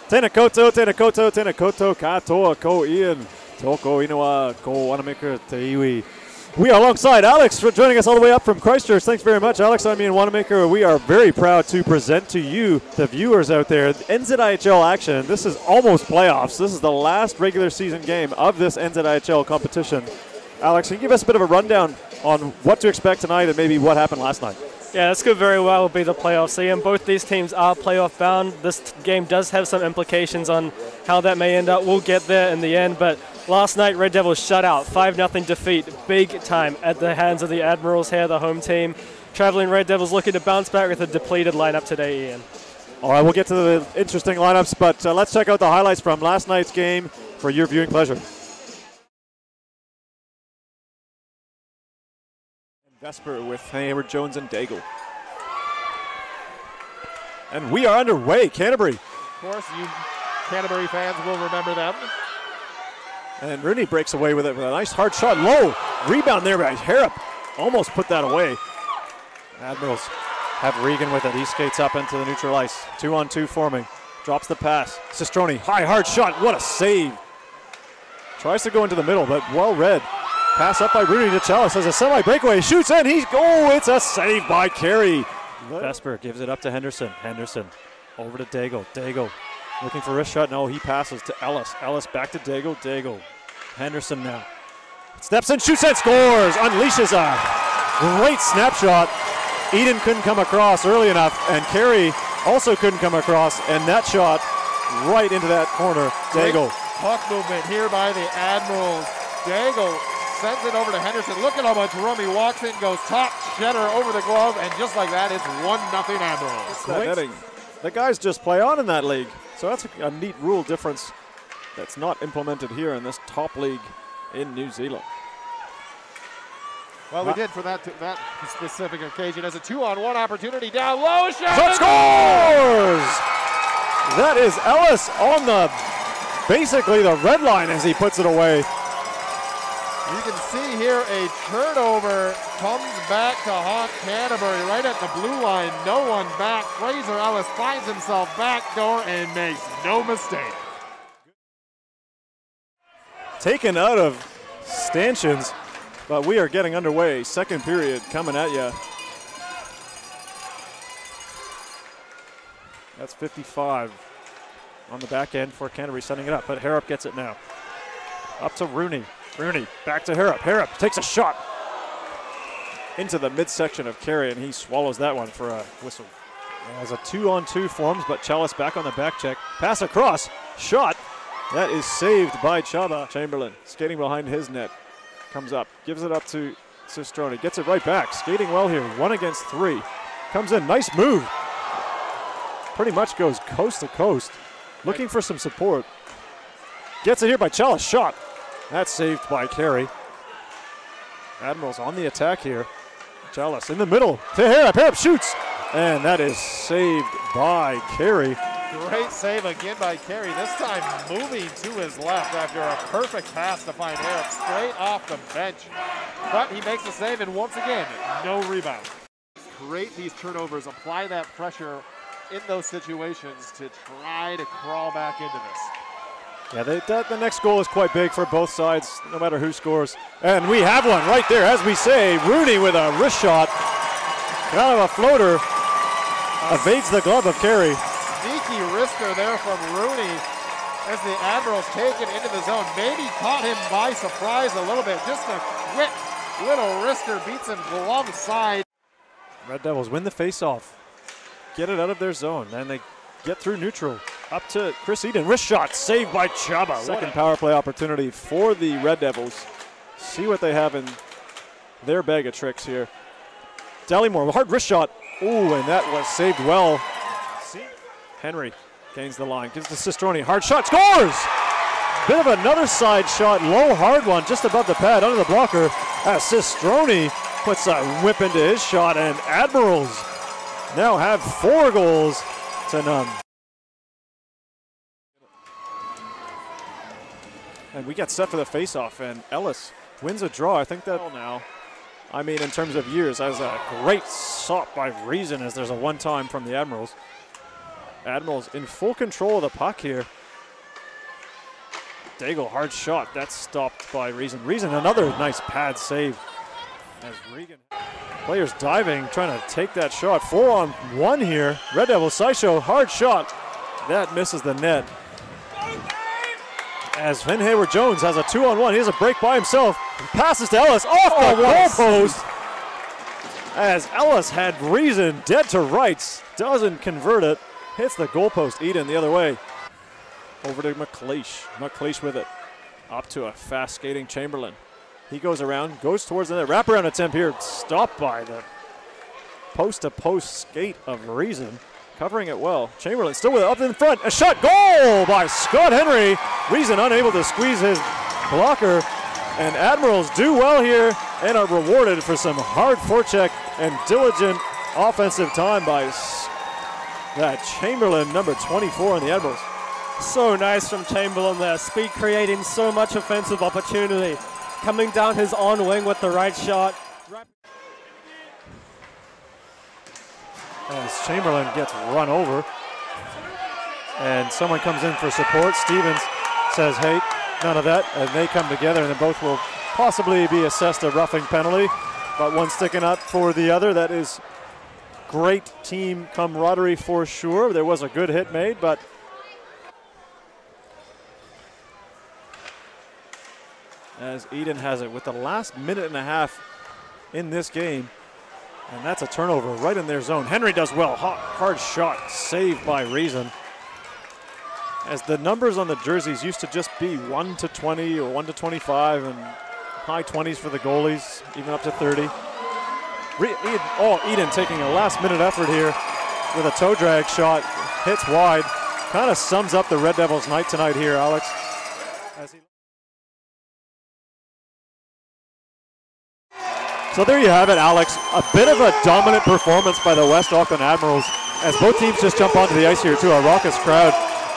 Tēnā koutou, tēnā koutou, tēnā koutou, katoa, ko Ian, toko inoa, ko Wanamaker, te iwi. We are alongside Alex for joining us all the way up from Christchurch. Thanks very much, Alex. I'm Ian Wanamaker. We are very proud to present to you, the viewers out there, NZIHL action. This is almost playoffs. This is the last regular season game of this NZIHL competition. Alex, can you give us a bit of a rundown on what to expect tonight and maybe what happened last night? Yeah, this could very well be the playoffs, Ian. Both these teams are playoff bound. This game does have some implications on how that may end up. We'll get there in the end, but last night, Red Devils shut out, 5-0 defeat, big time at the hands of the Admirals here, the home team. Traveling Red Devils looking to bounce back with a depleted lineup today, Ian. All right, we'll get to the interesting lineups, but let's check out the highlights from last night's game for your viewing pleasure. Vesper with Hayward, Jones, and Daigle. And we are underway, Canterbury. Of course, you Canterbury fans will remember them. And Rooney breaks away with it with a nice hard shot. Low rebound there by Harrop. Almost put that away. Admirals have Regan with it. He skates up into the neutral ice. 2-on-2 forming. Drops the pass. Sistroni, high hard shot. What a save. Tries to go into the middle, but well read. Pass up by Rooney to Chalice as a semi-breakaway. Shoots in. It's a save by Carey. Vesper gives it up to Henderson. Henderson over to Daigle. Daigle looking for a wrist shot. No, he passes to Ellis. Ellis back to Daigle. Daigle. Henderson now. Steps in, shoots and scores. Unleashes a great snapshot. Eden couldn't come across early enough, and Carey also couldn't come across, and that shot right into that corner. Daigle. Puck movement here by the Admirals. Daigle sends it over to Henderson. Look at how much room he walks in, goes top cheddar over the glove, and just like that, it's 1-0 Admirals. That netting. The guys just play on in that league. So that's a neat rule difference that's not implemented here in this top league in New Zealand. Well, we did for that specific occasion as a 2-on-1 opportunity down low. Shot scores! That is Ellis on basically the red line as he puts it away. You can see here a turnover comes back to haunt Canterbury right at the blue line. No one back. Fraser Ellis finds himself backdoor and makes no mistake. Taken out of stanchions, but we are getting underway. Second period coming at you. That's 55 on the back end for Canterbury setting it up, but Harrop gets it now. Up to Rooney. Rooney back to Harrop. Harrop takes a shot into the midsection of Carey, and he swallows that one for a whistle. As a 2-on-2 forms, but Chalice back on the back check. Pass across. Shot. That is saved by Chaba. Chamberlain skating behind his net. Comes up. Gives it up to Sistroni. Gets it right back. Skating well here. 1 against 3. Comes in. Nice move. Pretty much goes coast to coast. Looking for some support. Gets it here by Chalice. Shot. That's saved by Carey. Admirals on the attack here. Chalice in the middle to Harrop. Harrop shoots. And that is saved by Carey. Great save again by Carey. This time moving to his left after a perfect pass to find Harrop straight off the bench. But he makes a save, and once again, no rebound. Create these turnovers, apply that pressure in those situations to try to crawl back into this. Yeah, the next goal is quite big for both sides, no matter who scores. And we have one right there, as we say. Rooney with a wrist shot. Kind of a floater. Evades the glove of Carey. Sneaky wrister there from Rooney as the Admirals take it into the zone. Maybe caught him by surprise a little bit. Just a quick little wrister beats him glove side. Red Devils win the face-off. Get it out of their zone. Then they get through neutral. Up to Chris Eden. Wrist shot saved by Chaba. Second power play opportunity for the Red Devils. See what they have in their bag of tricks here. Dallymore, hard wrist shot. Ooh, and that was saved well. Henry gains the line. Gives to Sistroni. Hard shot. Scores! Bit of another side shot. Low, hard one just above the pad under the blocker. As Sistroni puts a whip into his shot. And Admirals now have 4 goals to none. And we get set for the face-off, and Ellis wins a draw. I think that now, I mean, in terms of years, as a great stop by Reason, as there's a one-time from the Admirals. Admirals in full control of the puck here. Daigle, hard shot. That's stopped by Reason. Reason, another nice pad save. As Regan, players diving, trying to take that shot. 4-on-1 here. Red Devils, Sideshow, hard shot. That misses the net. As Finn Hayward-Jones has a 2-on-1. He has a break by himself. Passes to Ellis off the goalpost. As Ellis had Reason dead to rights. Doesn't convert it. Hits the goalpost. Eden the other way. Over to McLeish. McLeish with it. Up to a fast skating Chamberlain. He goes around, goes towards the net. Wraparound attempt here. Stopped by the post-to-post skate of Reason. Covering it well. Chamberlain still with it up in front. A shot. Goal by Scott Henry. Reason unable to squeeze his blocker. And Admirals do well here and are rewarded for some hard forecheck and diligent offensive time by that Chamberlain, number 24 on the Admirals. So nice from Chamberlain there. Speed creating so much offensive opportunity. Coming down his on wing with the right shot. As Chamberlain gets run over. And someone comes in for support. Stevens says, hey, none of that. And they come together and then both will possibly be assessed a roughing penalty. But one sticking up for the other. That is great team camaraderie for sure. There was a good hit made, but as Eden has it with the last minute and a half in this game. And that's a turnover right in their zone. Henry does well. Hard shot saved by Reason. As the numbers on the jerseys used to just be 1 to 20 or 1 to 25 and high 20s for the goalies, even up to 30. Eden taking a last minute effort here with a toe drag shot. Hits wide. Kind of sums up the Red Devils' night tonight here, Alex. So there you have it, Alex. A bit of a dominant performance by the West Auckland Admirals as both teams just jump onto the ice here to a raucous crowd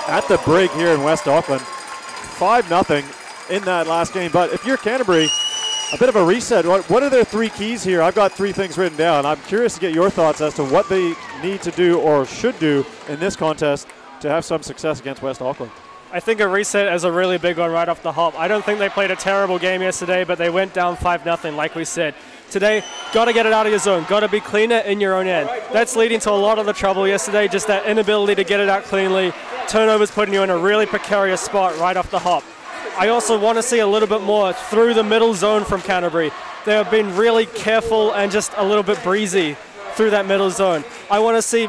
at the break here in West Auckland. 5-0 in that last game. But if you're Canterbury, a bit of a reset. What are their three keys here? I've got 3 things written down. I'm curious to get your thoughts as to what they need to do or should do in this contest to have some success against West Auckland. I think a reset is a really big one right off the hop. I don't think they played a terrible game yesterday, but they went down 5-0 like we said. Today, got to get it out of your zone. Got to be cleaner in your own end. That's leading to a lot of the trouble yesterday, just that inability to get it out cleanly. Turnovers putting you in a really precarious spot right off the hop. I also want to see a little bit more through the middle zone from Canterbury. They have been really careful and just a little bit breezy through that middle zone. I want to see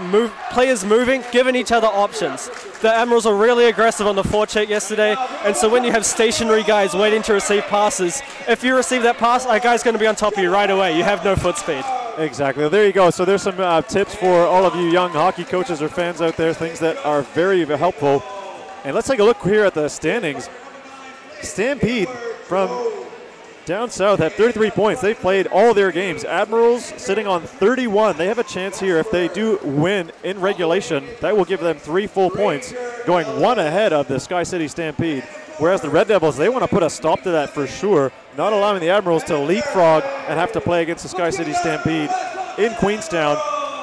players moving, giving each other options. The Admirals are really aggressive on the forecheck yesterday, and so when you have stationary guys waiting to receive passes, if you receive that pass, a guy's going to be on top of you right away. You have no foot speed. Exactly. There you go. So there's some tips for all of you young hockey coaches or fans out there, things that are very helpful. And let's take a look here at the standings. Stampede from down south have 33 points. They've played all their games. Admirals sitting on 31. They have a chance here if they do win in regulation. That will give them 3 full points, going 1 ahead of the Sky City Stampede. Whereas the Red Devils, they want to put a stop to that for sure, not allowing the Admirals to leapfrog and have to play against the Sky City Stampede in Queenstown.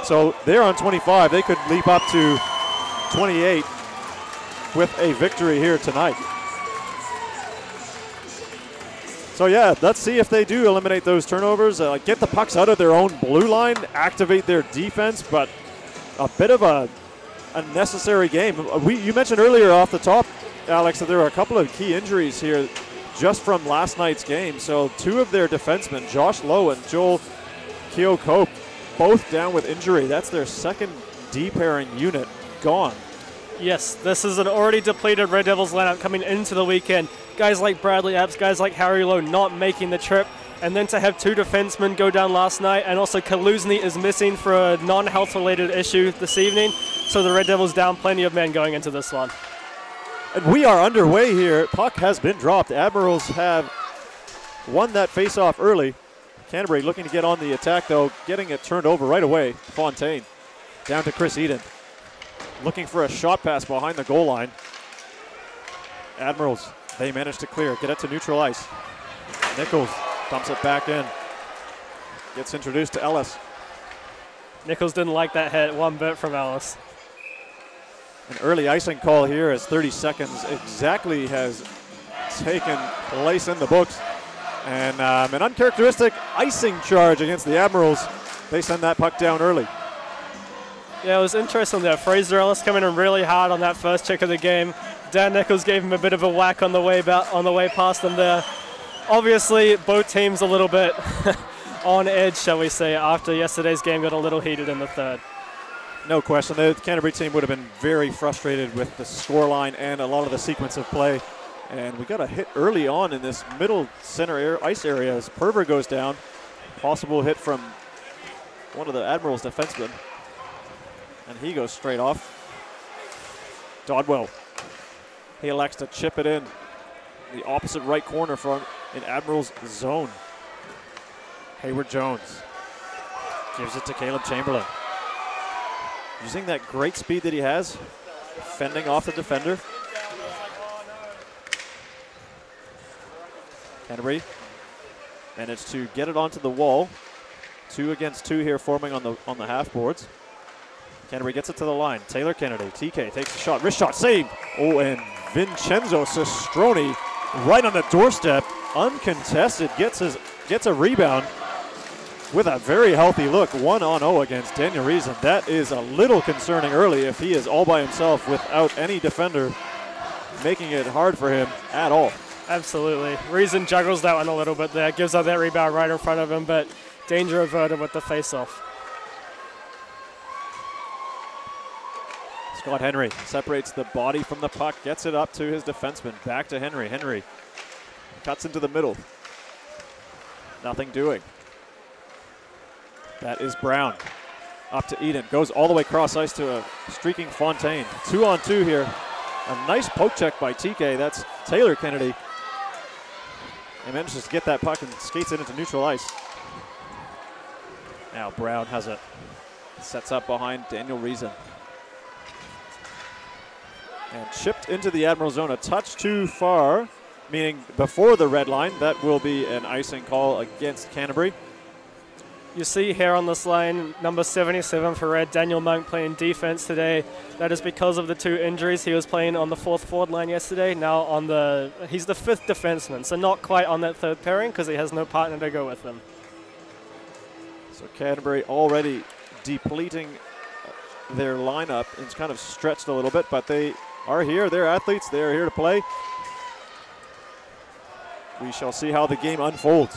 So they're on 25. They could leap up to 28 with a victory here tonight. So yeah, let's see if they do eliminate those turnovers, get the pucks out of their own blue line, activate their defense, but a bit of a necessary game. You mentioned earlier off the top, Alex, that there were a couple of key injuries here just from last night's game. So 2 of their defensemen, Josh Lowe and Joel Keogh-Cope, both down with injury. That's their second D-pairing unit gone. Yes, this is an already depleted Red Devils lineup coming into the weekend. Guys like Bradley Epps, guys like Harry Lowe not making the trip. And then to have 2 defensemen go down last night, and also Kaluzny is missing for a non-health related issue this evening. So the Red Devils down plenty of men going into this one. And we are underway here. Puck has been dropped. Admirals have won that face-off early. Canterbury looking to get on the attack, though, getting it turned over right away. Fontaine down to Chris Eden. Looking for a shot pass behind the goal line. Admirals, they manage to clear, get it to neutral ice. Nichols dumps it back in. Gets introduced to Ellis. Nichols didn't like that hit one bit from Ellis. An early icing call here as 30 seconds exactly has taken place in the books. And an uncharacteristic icing charge against the Admirals. They send that puck down early. Yeah, it was interesting there. Fraser Ellis coming in really hard on that first check of the game. Dan Nichols gave him a bit of a whack on the way past him there. Obviously, both teams a little bit on edge, shall we say, after yesterday's game got a little heated in the third. No question. The Canterbury team would have been very frustrated with the scoreline and a lot of the sequence of play. And we got a hit early on in this middle center ice area as Perver goes down. Possible hit from one of the Admirals' defensemen. And he goes straight off. Dodwell. He elects to chip it in the opposite right corner from in Admirals' zone. Hayward Jones gives it to Caleb Chamberlain. Using that great speed that he has, fending off the defender. Canterbury managed to get it onto the wall. 2 against 2 here forming on the half boards. Canterbury gets it to the line. Taylor Kennedy, TK takes a shot, wrist shot, save. Oh, and Vincenzo Sestroni right on the doorstep, uncontested, gets a rebound with a very healthy look. 1-on-0 against Daniel Reason. That is a little concerning early if he is all by himself without any defender making it hard for him at all. Absolutely. Reason juggles that one a little bit there, gives up that rebound right in front of him, but danger averted with the face-off. Scott Henry separates the body from the puck, gets it up to his defenseman. Back to Henry. Henry cuts into the middle. Nothing doing. That is Brown. Up to Eden. Goes all the way cross ice to a streaking Fontaine. 2-on-2 here. A nice poke check by TK. That's Taylor Kennedy. He manages to get that puck and skates it into neutral ice. Now Brown has it. Sets up behind Daniel Reason. And chipped into the Admiral zone a touch too far, meaning before the red line. That will be an icing call against Canterbury. You see here on this line, number 77 for Red, Daniel Monk playing defense today. That is because of the 2 injuries. He was playing on the 4th forward line yesterday. Now he's the 5th defenseman, so not quite on that 3rd pairing because he has no partner to go with him. So Canterbury already depleting their lineup. It's kind of stretched a little bit, but they are here. They're athletes. They are here to play. We shall see how the game unfolds.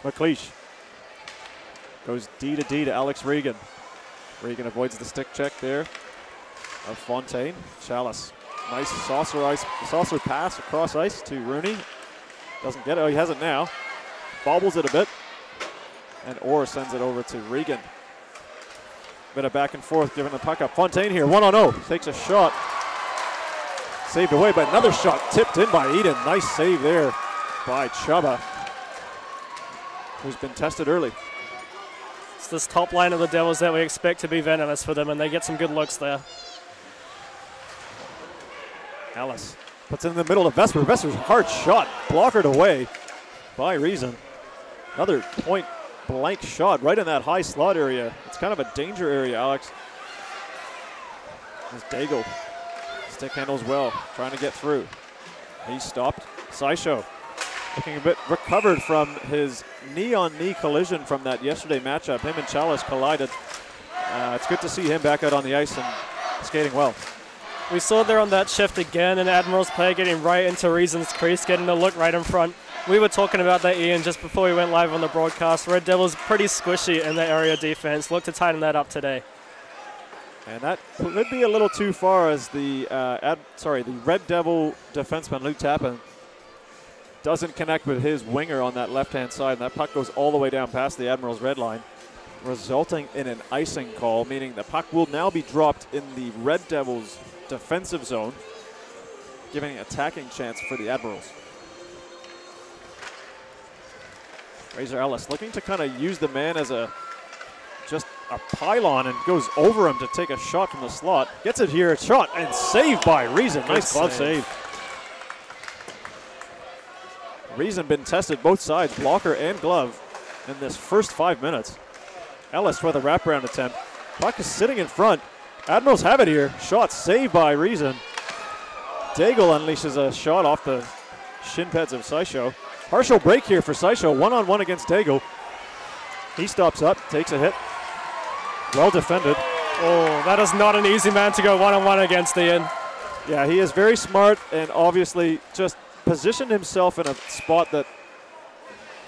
McLeish goes D to Alex Regan. Regan avoids the stick check there of Fontaine. Chalice. Nice saucer pass across ice to Rooney. Doesn't get it. Oh, he has it now. Bobbles it a bit. And Orr sends it over to Regan. Bit of back and forth, giving the puck up. Fontaine here, 1-on-0. Takes a shot. Saved away, but another shot tipped in by Eden. Nice save there by Chubba, who's been tested early. It's this top line of the Devils that we expect to be venomous for them, and they get some good looks there. Ellis puts it in the middle of Vesper. Vesper's hard shot, blockered away by Reason. Another point blank shot right in that high slot area. It's kind of a danger area, Alex. As Daigle stick handles well, trying to get through. He's stopped. Saisho looking a bit recovered from his knee-on-knee collision from that yesterday matchup. Him and Chalice collided. It's good to see him back out on the ice and skating well. We saw there on that shift again, an Admirals player getting right into Reason's crease, getting a look right in front. We were talking about that, Ian, just before we went live on the broadcast. Red Devils pretty squishy in the area defense. Look to tighten that up today. And that could be a little too far as the Red Devil defenseman, Luke Tappan, doesn't connect with his winger on that left-hand side. And that puck goes all the way down past the Admirals' red line, resulting in an icing call, meaning the puck will now be dropped in the Red Devils' defensive zone, giving an attacking chance for the Admirals. Fraser Ellis looking to kind of use the man as just a pylon and goes over him to take a shot from the slot. Gets it here, shot, and saved by Reason. Nice glove save. Reason been tested both sides, blocker and glove, in this first 5 minutes. Ellis with a wraparound attempt. Puck is sitting in front. Admirals have it here. Shot saved by Reason. Daigle unleashes a shot off the shin pads of Saisho. Partial break here for Saisho. One-on-one against Daigle. He stops up, takes a hit. Well defended. Oh, that is not an easy man to go one-on-one against, Ian. Yeah, he is very smart and obviously just positioned himself in a spot that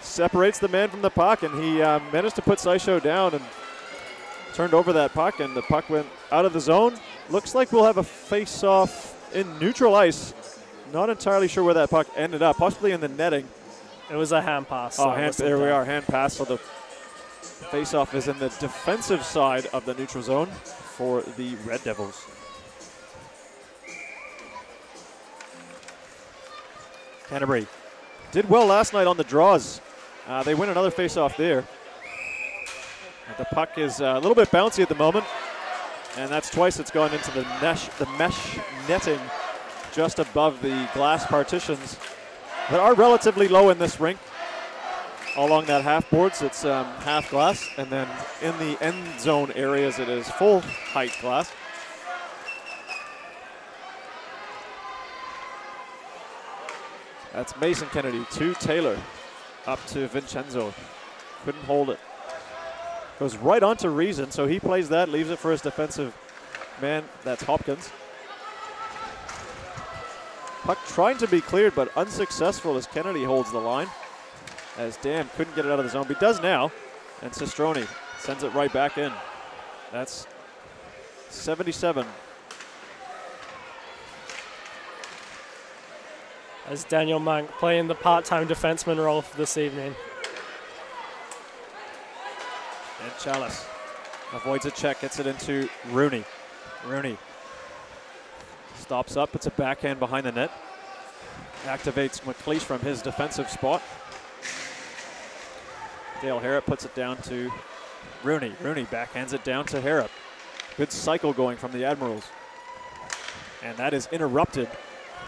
separates the man from the puck, and he managed to put Saisho down and turned over that puck, and the puck went out of the zone. Looks like we'll have a face-off in neutral ice. Not entirely sure where that puck ended up, possibly in the netting. It was a hand pass. Oh, there we are, hand pass. So the face-off is in the defensive side of the neutral zone for the Red Devils. Canterbury did well last night on the draws. They win another face-off there. The puck is a little bit bouncy at the moment, and that's twice it's gone into the mesh netting just above the glass partitions that are relatively low in this rink. Along that half boards, it's half glass, and then in the end zone areas, it is full height glass. That's Mason Kennedy to Taylor, up to Vincenzo. Couldn't hold it. Goes right onto Reason, so he plays that, leaves it for his defensive man. That's Hopkins. Puck trying to be cleared, but unsuccessful as Kennedy holds the line. As Dan couldn't get it out of the zone, but he does now. And Sestroni sends it right back in. That's 77. As Daniel Monk playing the part-time defenseman role for this evening. And Chalice avoids a check, gets it into Rooney. Rooney stops up, puts a backhand behind the net. Activates McLeish from his defensive spot. Dale Harrop puts it down to Rooney. Rooney backhands it down to Harrop. Good cycle going from the Admirals. And that is interrupted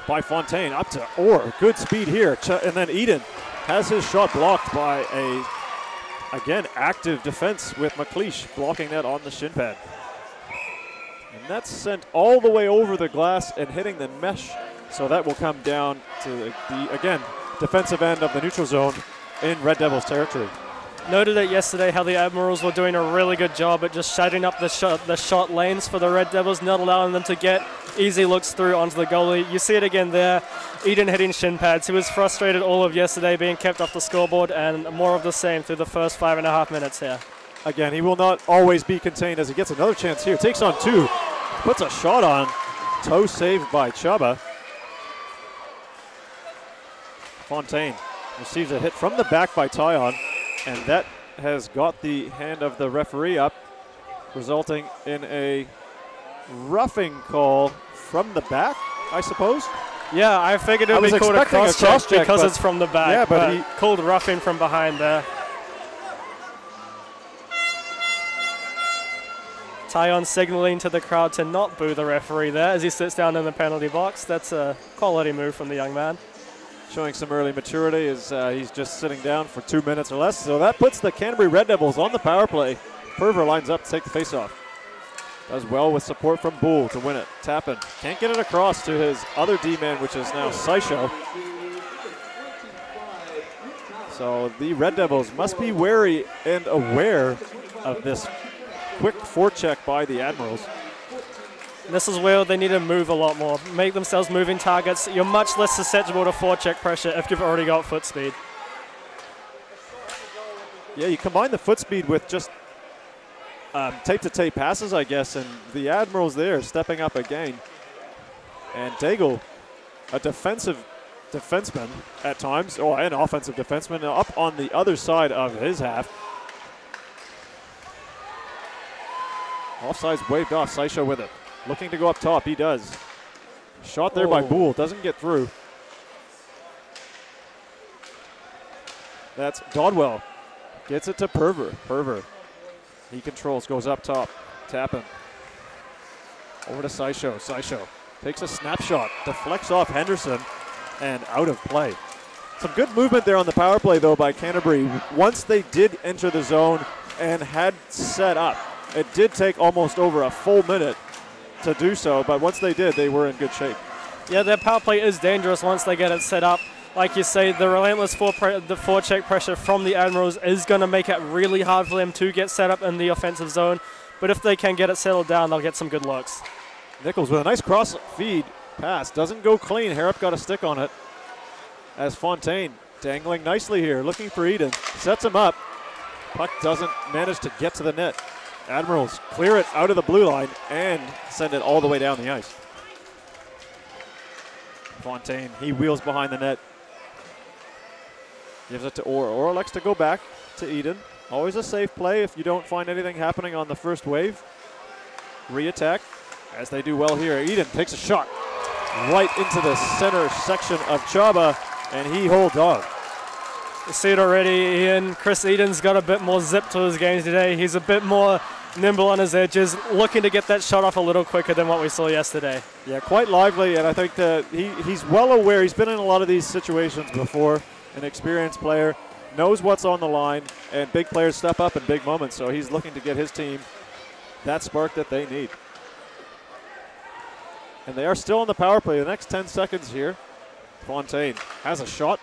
by Fontaine up to Orr. Good speed here. And then Eden has his shot blocked by a, again, active defense with McLeish blocking that on the shin pad. And that's sent all the way over the glass and hitting the mesh. So that will come down to the again, defensive end of the neutral zone in Red Devils territory. Noted it yesterday how the Admirals were doing a really good job at just shutting up the shot lanes for the Red Devils, not allowing them to get easy looks through onto the goalie. You see it again there. Eden hitting shin pads. He was frustrated all of yesterday being kept off the scoreboard, and more of the same through the first 5.5 minutes here. Again, he will not always be contained as he gets another chance here. Takes on two. Puts a shot on. Toe saved by Chaba. Fontaine receives a hit from the back by Tyon, and that has got the hand of the referee up, resulting in a roughing call from the back, I suppose. Yeah, I figured it would be called a cross check because it's from the back. Yeah, but he called roughing from behind there. Tyon signaling to the crowd to not boo the referee there as he sits down in the penalty box. That's a quality move from the young man. Showing some early maturity as he's just sitting down for 2 minutes or less. So that puts the Canterbury Red Devils on the power play. Perver lines up to take the faceoff. Does well with support from Bull to win it. Tappan can't get it across to his other D-man, which is now Saisho. So the Red Devils must be wary and aware of this quick forecheck by the Admirals. This is where they need to move a lot more. Make themselves moving targets. You're much less susceptible to forecheck pressure if you've already got foot speed. Yeah, you combine the foot speed with just tape-to-tape passes, I guess, and the Admirals there stepping up again. And Daigle, a defensive defenseman at times, or an offensive defenseman, up on the other side of his half. Offside's waved off, Saisho with it. Looking to go up top, he does. Shot there by Bull, doesn't get through. That's Dodwell. Gets it to Perver. Perver. He controls, goes up top. Tappan. Over to Saisho. Saisho takes a snapshot, deflects off Henderson, and out of play. Some good movement there on the power play, though, by Canterbury. Once they did enter the zone and had set up, it did take almost over a full minute to do so, but once they did, they were in good shape. Yeah, their power play is dangerous once they get it set up. Like you say, the relentless forecheck pressure from the Admirals is going to make it really hard for them to get set up in the offensive zone. But if they can get it settled down, they'll get some good looks. Nichols with a nice cross feed pass. Doesn't go clean. Harrop got a stick on it. As Fontaine dangling nicely here, looking for Eden. Sets him up. Puck doesn't manage to get to the net. Admirals clear it out of the blue line and send it all the way down the ice. Fontaine, he wheels behind the net. Gives it to Orr. Orr elects to go back to Eden. Always a safe play if you don't find anything happening on the first wave. Re-attack, as they do well here. Eden takes a shot right into the center section of Chaba, and he holds on. You see it already, Ian. Chris Eden's got a bit more zip to his game today. He's a bit more nimble on his edges, looking to get that shot off a little quicker than what we saw yesterday. Yeah, quite lively, and I think that he's well aware. He's been in a lot of these situations before. An experienced player, knows what's on the line, and big players step up in big moments, so he's looking to get his team that spark that they need. And they are still on the power play. The next 10 seconds here. Fontaine has a shot,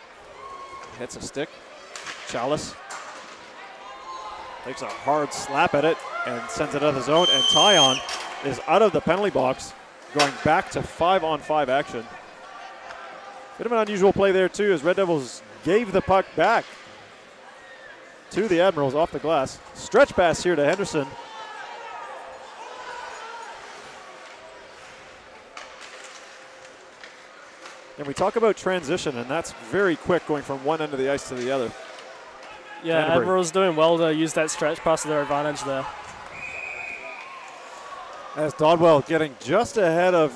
hits a stick. Chalice takes a hard slap at it and sends it out of the zone, and Tyon is out of the penalty box, going back to 5-on-5 action. Bit of an unusual play there too, as Red Devils gave the puck back to the Admirals off the glass. Stretch pass here to Henderson. And we talk about transition, and that's very quick, going from one end of the ice to the other. Yeah, Canterbury. Admirals doing well to use that stretch pass to their advantage there. As Dodwell getting just ahead of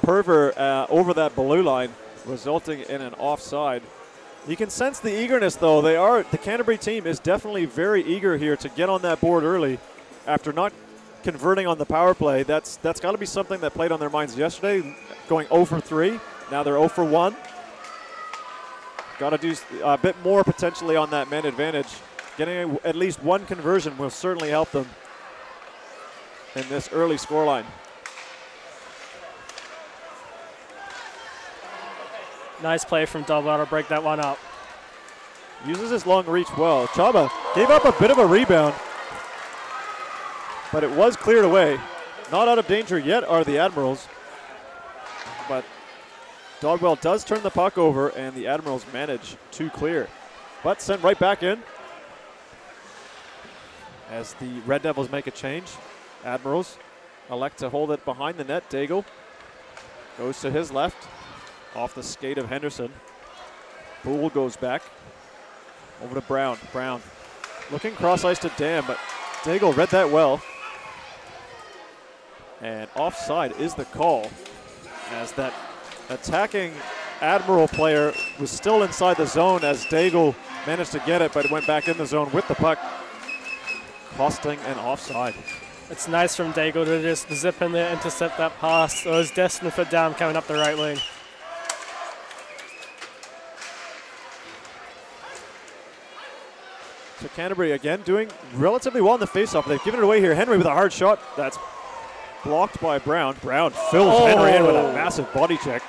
Perver over that blue line, resulting in an offside. You can sense the eagerness, though. The Canterbury team is definitely very eager here to get on that board early after not converting on the power play. That's got to be something that played on their minds yesterday, going 0 for 3. Now they're 0 for 1. Got to do a bit more potentially on that man advantage. Getting at least one conversion will certainly help them in this early scoreline. Nice play from Dodwell to break that one up. Uses his long reach well. Chaba gave up a bit of a rebound, but it was cleared away. Not out of danger yet are the Admirals, but Dodwell does turn the puck over, and the Admirals manage to clear, but sent right back in as the Red Devils make a change. Admirals elect to hold it behind the net. Daigle goes to his left, off the skate of Henderson. Poole goes back over to Brown. Brown looking cross ice to Dam, but Daigle read that well. And offside is the call, as that attacking Admiral player was still inside the zone as Daigle managed to get it, but it went back in the zone with the puck, costing an offside. It's nice from Daigle to just zip in there, intercept that pass. It was destined for Dam coming up the right wing. So Canterbury again doing relatively well in the faceoff. They've given it away here. Henry with a hard shot. That's blocked by Brown. Brown fills Henry in with a massive body check.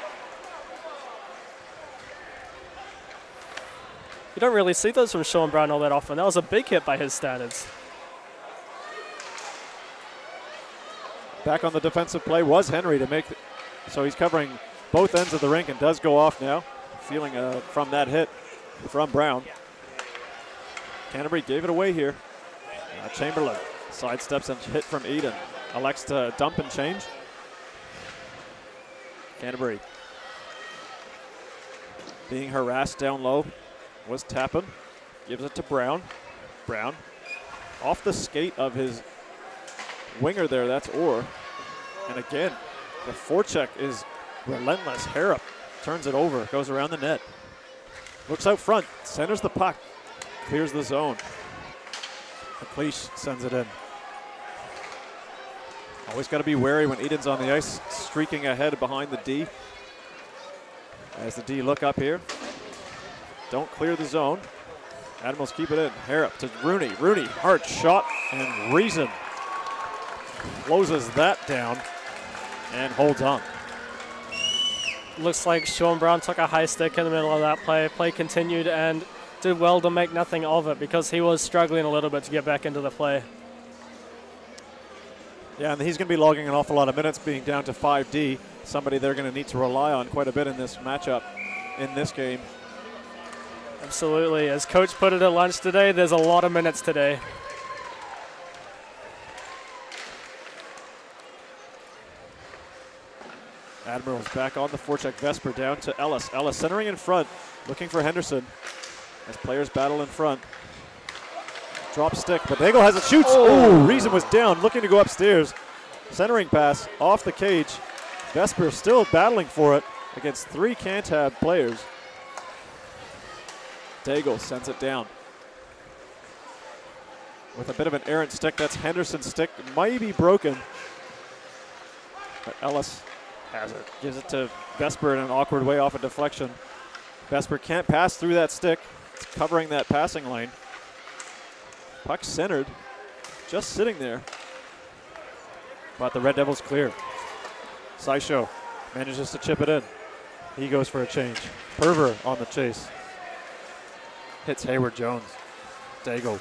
You don't really see those from Sean Brown all that often. That was a big hit by his standards. Back on the defensive play was Henry to make, so he's covering both ends of the rink and does go off now, feeling from that hit from Brown. Canterbury gave it away here. Chamberlain sidesteps and hit from Eden. Elects to dump and change. Canterbury being harassed down low was Tappan. Gives it to Brown. Brown off the skate of his winger there, that's Orr. And again, the forecheck is relentless. Harrop turns it over, goes around the net. Looks out front, centers the puck, clears the zone. McLeish sends it in. Always got to be wary when Eden's on the ice, streaking ahead behind the D. As the D look up here. Don't clear the zone. Admirals keep it in. Harrop to Rooney. Rooney, hard shot, and Reason closes that down. and holds on. Looks like Sean Brown took a high stick in the middle of that play. Play continued and did well to make nothing of it because he was struggling a little bit to get back into the play. Yeah, and he's going to be logging an awful lot of minutes being down to 5D, somebody they're going to need to rely on quite a bit in this matchup, in this game. Absolutely. As Coach put it at lunch today, there's a lot of minutes today. Admirals back on the forecheck. Vesper down to Ellis. Ellis centering in front, looking for Henderson as players battle in front. Drop stick, but Daigle has it, shoots. Oh, Reason was down, looking to go upstairs. Centering pass off the cage. Vesper still battling for it against 3 Cantab players. Daigle sends it down with a bit of an errant stick. That's Henderson's stick, might be broken, but Ellis has it, gives it to Vesper in an awkward way off a deflection. Vesper can't pass through that stick. It's covering that passing lane. Puck centered, just sitting there. But the Red Devils clear. Saisho manages to chip it in. He goes for a change. Perver on the chase. Hits Hayward Jones. Daigle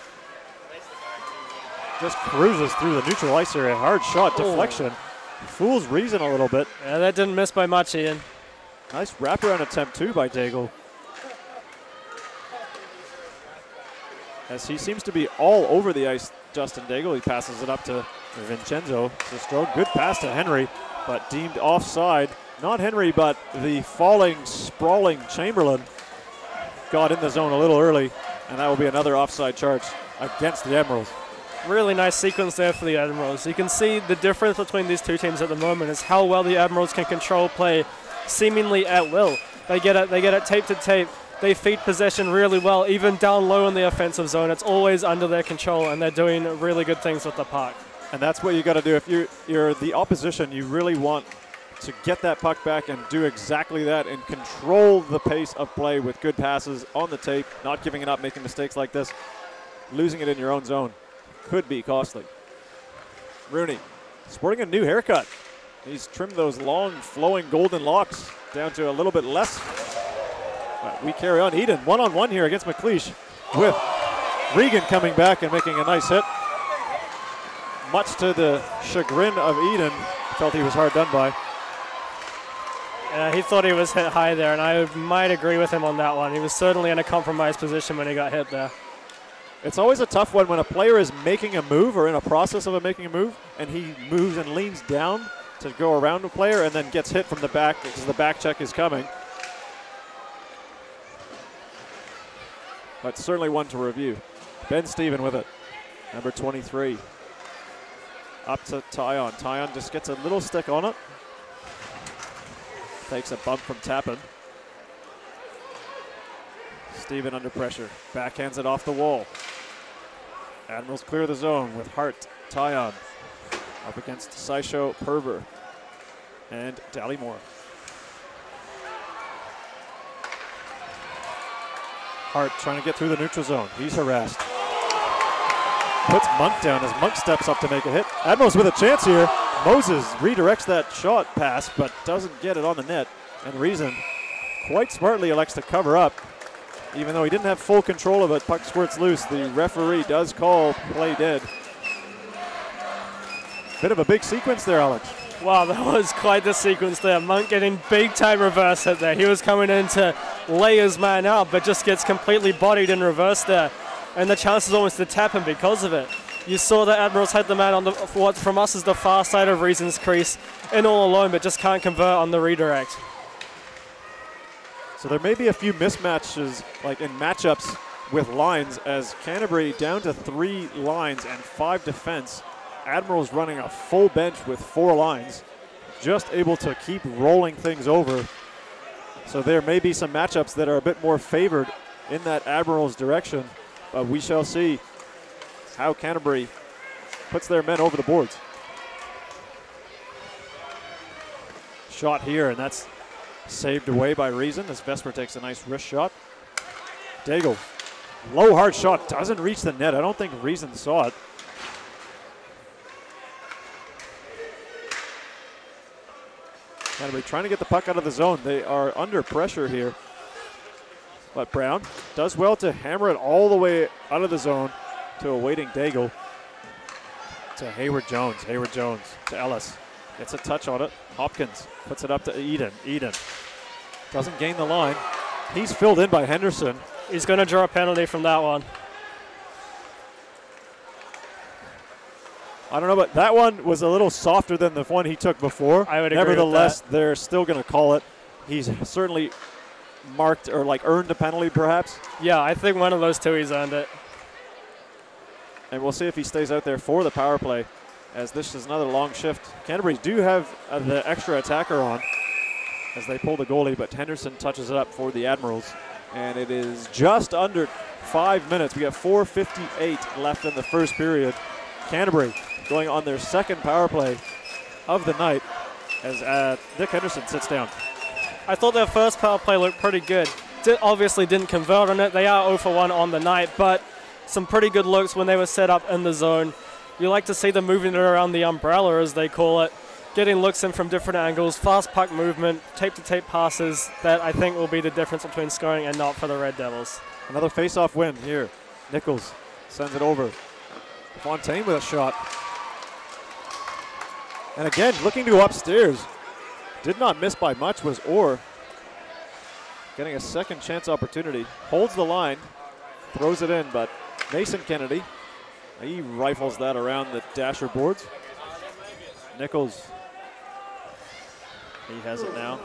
just cruises through the neutral ice area. Hard shot, deflection. Fools Reason a little bit. Yeah, that didn't miss by much, Ian. Nice wraparound attempt too by Daigle. As he seems to be all over the ice, Justin Daigle. He passes it up to Vincenzo Sistrode. Good pass to Henry, but deemed offside. Not Henry, but the falling, sprawling Chamberlain got in the zone a little early, and that will be another offside charge against the Admirals. Really nice sequence there for the Admirals. You can see the difference between these two teams at the moment is how well the Admirals can control play seemingly at will. They get it tape to tape. They feed possession really well, even down low in the offensive zone. It's always under their control, and they're doing really good things with the puck. And that's what you got to do. If you're the opposition, you really want to get that puck back and do exactly that and control the pace of play with good passes on the tape, not giving it up, making mistakes like this. Losing it in your own zone could be costly. Rooney sporting a new haircut. He's trimmed those long, flowing golden locks down to a little bit less. But we carry on. Eden one-on-one here against McLeish with Regan coming back and making a nice hit. Much to the chagrin of Eden, felt he was hard done by. He thought he was hit high there, and I might agree with him on that one. He was certainly in a compromised position when he got hit there. It's always a tough one when a player is making a move or in a process of making a move, and he moves and leans down to go around a player and then gets hit from the back because the back check is coming. But certainly one to review. Ben Steven with it, number 23. Up to Tyon. Tyon just gets a little stick on it. Takes a bump from Tappan. Steven under pressure. Backhands it off the wall. Admirals clear the zone with Hart, Tyon. Up against Saisho, Perver, and Dallymore. Hart trying to get through the neutral zone. He's harassed. Puts Monk down as Monk steps up to make a hit. Admirals with a chance here. Moses redirects that shot pass, but doesn't get it on the net. And Reason quite smartly elects to cover up. Even though he didn't have full control of it, puck squirts loose. The referee does call play dead. Bit of a big sequence there, Alex. Wow, that was quite the sequence there. Monk getting big time reverse hit there. He was coming in to lay his man out, but just gets completely bodied in reverse there. And the chances almost to tap him because of it. You saw the Admirals had the man on what from us is the far side of Reason's crease in all alone, but just can't convert on the redirect. So there may be a few mismatches, like in matchups with lines, as Canterbury down to 3 lines and 5 defense. Admirals running a full bench with 4 lines, just able to keep rolling things over. So there may be some matchups that are a bit more favored in that Admirals direction, but we shall see how Canterbury puts their men over the boards. Shot here, and that's saved away by Reason as Vesper takes a nice wrist shot. Daigle, low hard shot, doesn't reach the net. I don't think Reason saw it. Canterbury trying to get the puck out of the zone. They are under pressure here. But Brown does well to hammer it all the way out of the zone to a waiting Daigle. To Hayward Jones. Hayward Jones to Ellis. Gets a touch on it. Hopkins puts it up to Eden. Eden doesn't gain the line. He's filled in by Henderson. He's going to draw a penalty from that one. I don't know, but that one was a little softer than the one he took before. I would agree Nevertheless, with that. They're still going to call it. He's certainly marked or like earned a penalty perhaps. Yeah, I think one of those two he's earned it. And we'll see if he stays out there for the power play, as this is another long shift. Canterbury do have the extra attacker on as they pull the goalie, but Henderson touches it up for the Admirals. And it is just under 5 minutes. We got 4:58 left in the first period. Canterbury going on their second power play of the night as Nick Henderson sits down. I thought their first power play looked pretty good. Obviously didn't convert on it. They are 0 for 1 on the night, but some pretty good looks when they were set up in the zone. You like to see them moving it around the umbrella, as they call it, getting looks in from different angles, fast puck movement, tape-to-tape passes. That I think will be the difference between scoring and not for the Red Devils. Another face-off win here. Nichols sends it over. Fontaine with a shot. And again, looking to go upstairs. Did not miss by much was Orr. Getting a second chance opportunity. Holds the line. Throws it in, but Mason Kennedy, he rifles that around the dasher boards. Nichols, he has it now.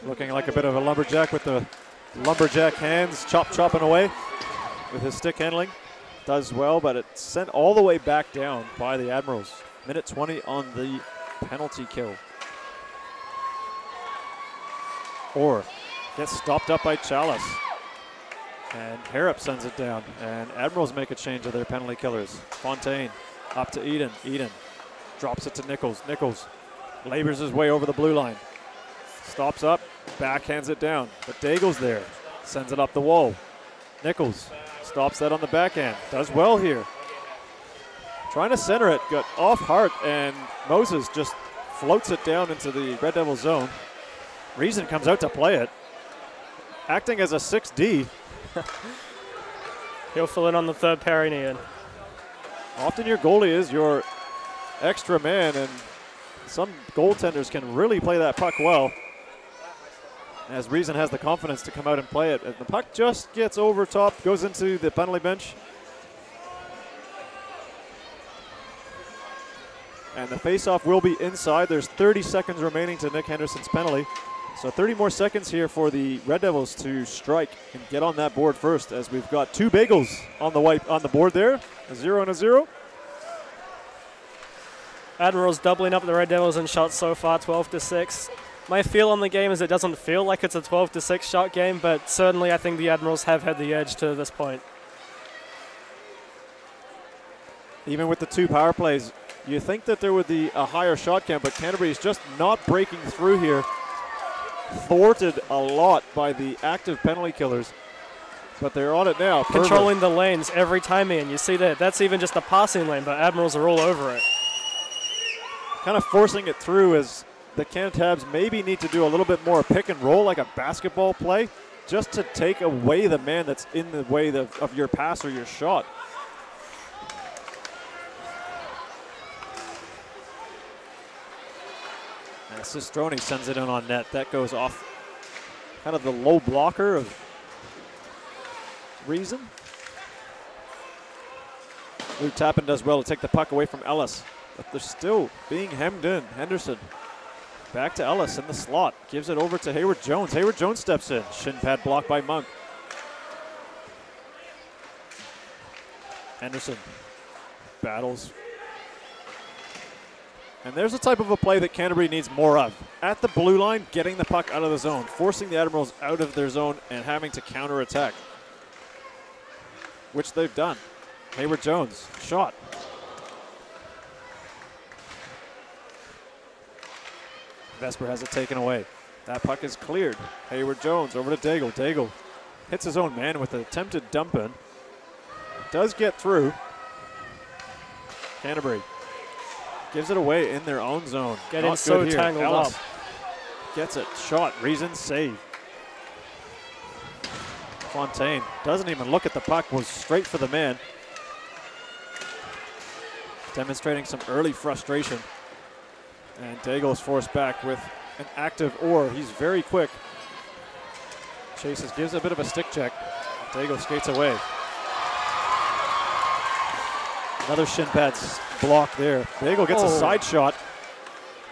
Looking like a bit of a lumberjack with the lumberjack hands, chopping away with his stick handling. Does well, but it's sent all the way back down by the Admirals. Minute 20 on the penalty kill. Orr gets stopped up by Chalice. And Harrop sends it down. And Admirals make a change of their penalty killers. Fontaine up to Eden. Eden drops it to Nichols. Nichols labors his way over the blue line. Stops up, backhands it down. But Daigle's there. Sends it up the wall. Nichols stops that on the backhand. Does well here. Trying to center it. Got off Hart. And Moses just floats it down into the Red Devil zone. Reason comes out to play it. Acting as a 6D. He'll fill in on the third pairing, Ian. Often your goalie is your extra man, and some goaltenders can really play that puck well. As Reason has the confidence to come out and play it. And the puck just gets over top, goes into the penalty bench. And the faceoff will be inside. There's 30 seconds remaining to Nick Henderson's penalty. So 30 more seconds here for the Red Devils to strike and get on that board first, as we've got two bagels on the board there, a 0 and a 0. Admirals doubling up the Red Devils in shots so far, 12-6. My feel on the game is it doesn't feel like it's a 12-6 shot game, but certainly I think the Admirals have had the edge to this point. Even with the two power plays, you think that there would be a higher shot count, but Canterbury is just not breaking through here. Thwarted a lot by the active penalty killers, but they're on it now. Controlling the lanes every time in. You see that. That's even just a passing lane, but Admirals are all over it. Kind of forcing it through, as the Cantabs maybe need to do a little bit more pick and roll, like a basketball play, just to take away the man that's in the way of your pass or your shot. And Sistroni sends it in on net. That goes off kind of the low blocker of Reason. Luke Tappan does well to take the puck away from Ellis, but they're still being hemmed in. Henderson back to Ellis in the slot. Gives it over to Hayward Jones. Hayward Jones steps in. Shin pad blocked by Monk. Henderson battles. And there's a type of a play that Canterbury needs more of. At the blue line, getting the puck out of the zone, forcing the Admirals out of their zone and having to counterattack, which they've done. Hayward Jones, shot. Vesper has it taken away. That puck is cleared. Hayward Jones over to Daigle. Daigle hits his own man with an attempted dump in. Does get through. Canterbury gives it away in their own zone. Getting Not so good here. tangled Ellis up. gets it, shot, reason, save. Fontaine doesn't even look at the puck, was straight for the man. Demonstrating some early frustration. And Daigle's forced back with an active oar. He's very quick. Chases, gives a bit of a stick check. Daigle skates away. Another shin pad block there. Daigle gets a side shot.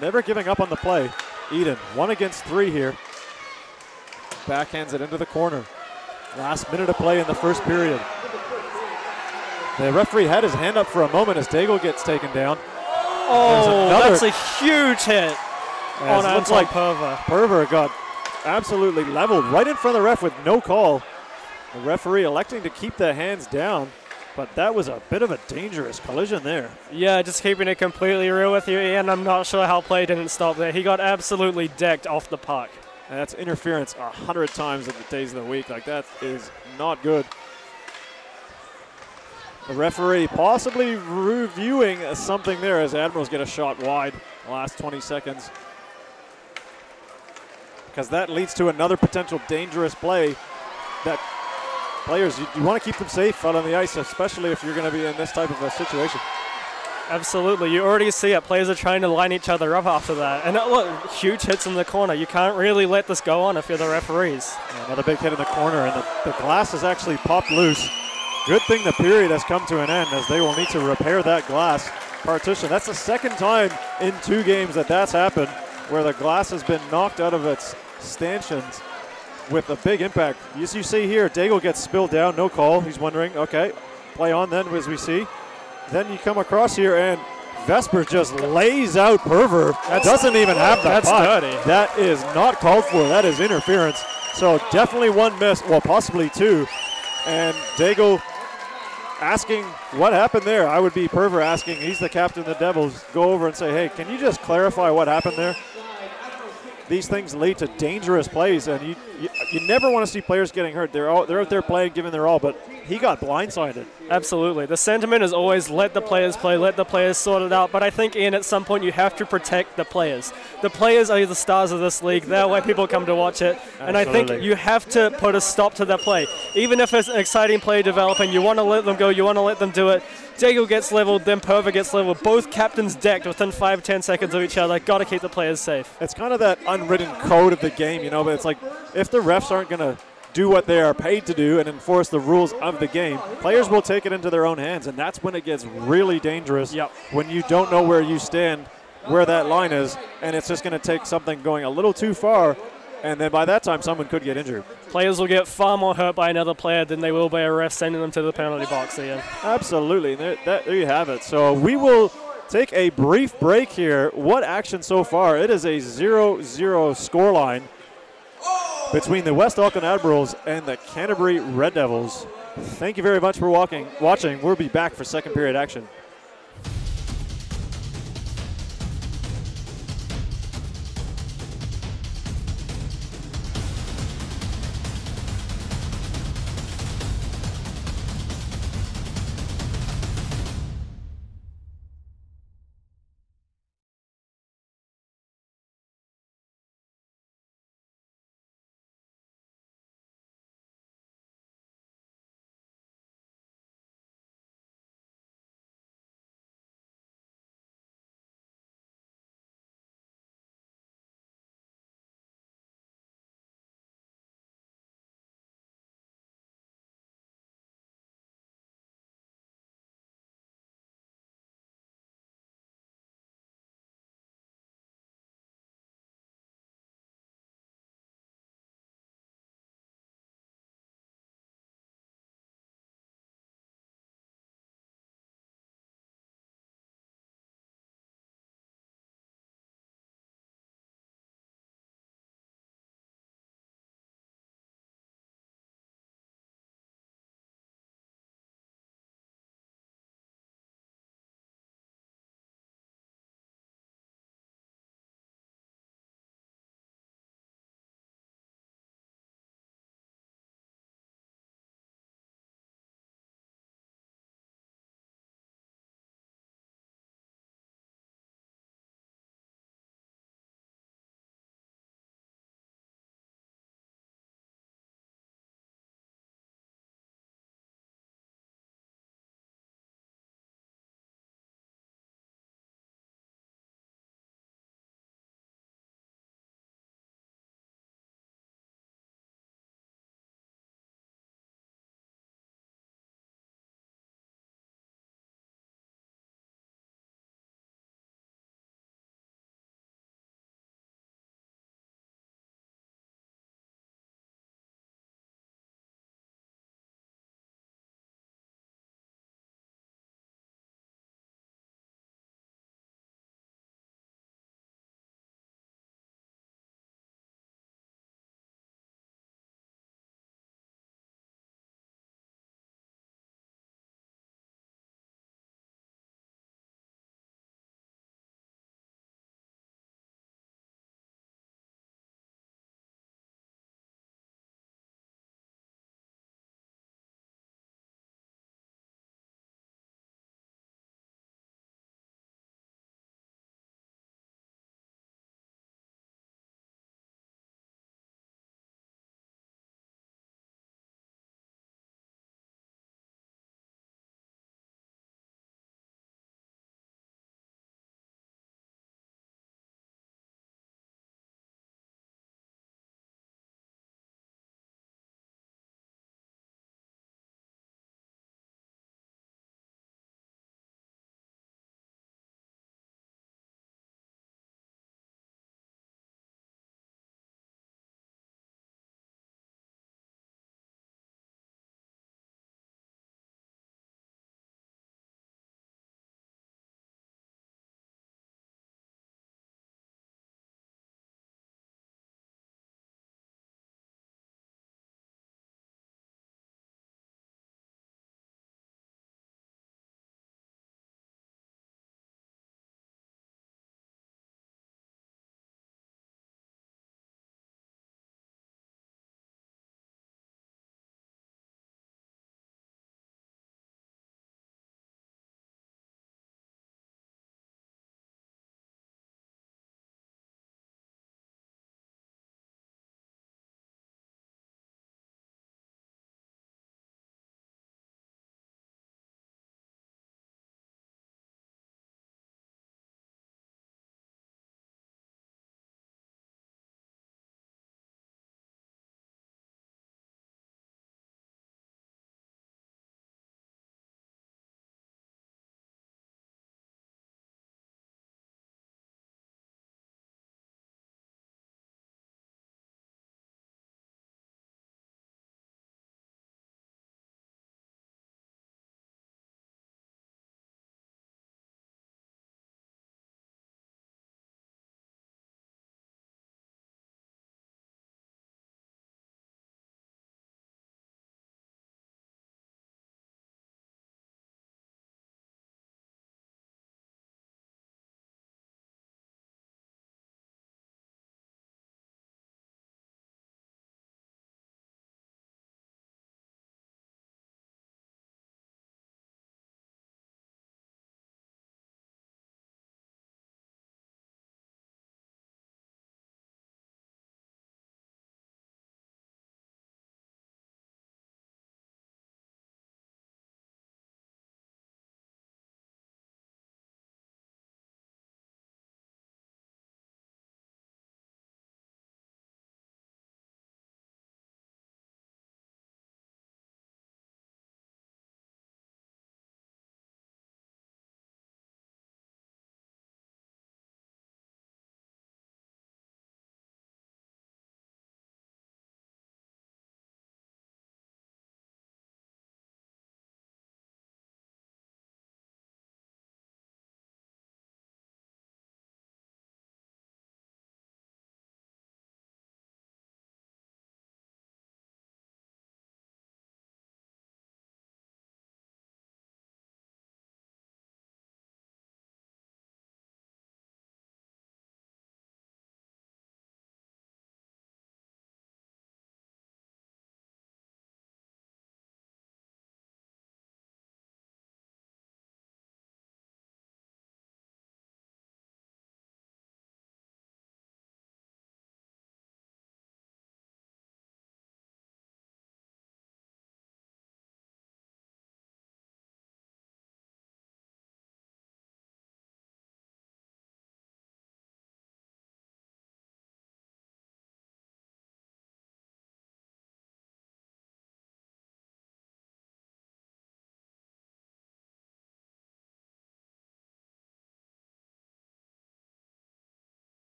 Never giving up on the play. Eden, 1 against 3 here. Backhands it into the corner. Last minute of play in the first period. The referee had his hand up for a moment as Daigle gets taken down. Oh, that's a huge hit on Looks like Purver. Purver got absolutely leveled right in front of the ref with no call. The referee electing to keep the hands down, but that was a bit of a dangerous collision there. Yeah, just keeping it completely real with you, Ian. I'm not sure how play didn't stop there. He got absolutely decked off the puck. And that's interference 100 times in the days of the week. Like, that is not good. The referee possibly reviewing something there as Admirals get a shot wide the last 20 seconds. Because that leads to another potential dangerous play that players, you want to keep them safe out on the ice, especially if you're going to be in this type of a situation. Absolutely. You already see it. Players are trying to line each other up after that. And look, huge hits in the corner. You can't really let this go on if you're the referees. Yeah, another big hit in the corner, and the glass has actually popped loose. Good thing the period has come to an end as they will need to repair that glass partition. That's the second time in 2 games that that's happened where the glass has been knocked out of its stanchions with a big impact. As you see here, Daigle gets spilled down, no call. He's wondering, okay, play on then as we see. Then you come across here and Vesper just lays out Purver. That doesn't even have the puck. Dirty. That is not called for. That is interference. So definitely 1 miss, well, possibly 2. And Daigle asking what happened there. I would be Purver asking, he's the captain of the Devils, go over and say, hey, can you just clarify what happened there? These things lead to dangerous plays, and you never want to see players getting hurt. They're out there playing, giving their all, but he got blindsided. Absolutely. The sentiment is always let the players play, let the players sort it out. But I think, Ian, at some point you have to protect the players. The players are the stars of this league. They're why people come to watch it. Absolutely. And I think you have to put a stop to their play. Even if it's an exciting play developing, you want to let them go, you want to let them do it. Daigle gets leveled, then Purver gets leveled. Both captains decked within 5-10 seconds of each other. Got to keep the players safe. It's kind of that unwritten code of the game, you know, but it's like if the refs aren't going to do what they are paid to do and enforce the rules of the game, players will take it into their own hands, and that's when it gets really dangerous. Yep. When you don't know where you stand, where that line is, and it's just going to take something going a little too far, and then by that time someone could get injured. Players will get far more hurt by another player than they will by a ref sending them to the penalty box, Ian. Absolutely. There you have it. So we will take a brief break here. What action so far? It is a 0-0 scoreline between the West Auckland Admirals and the Canterbury Red Devils. Thank you very much for watching. We'll be back for second period action.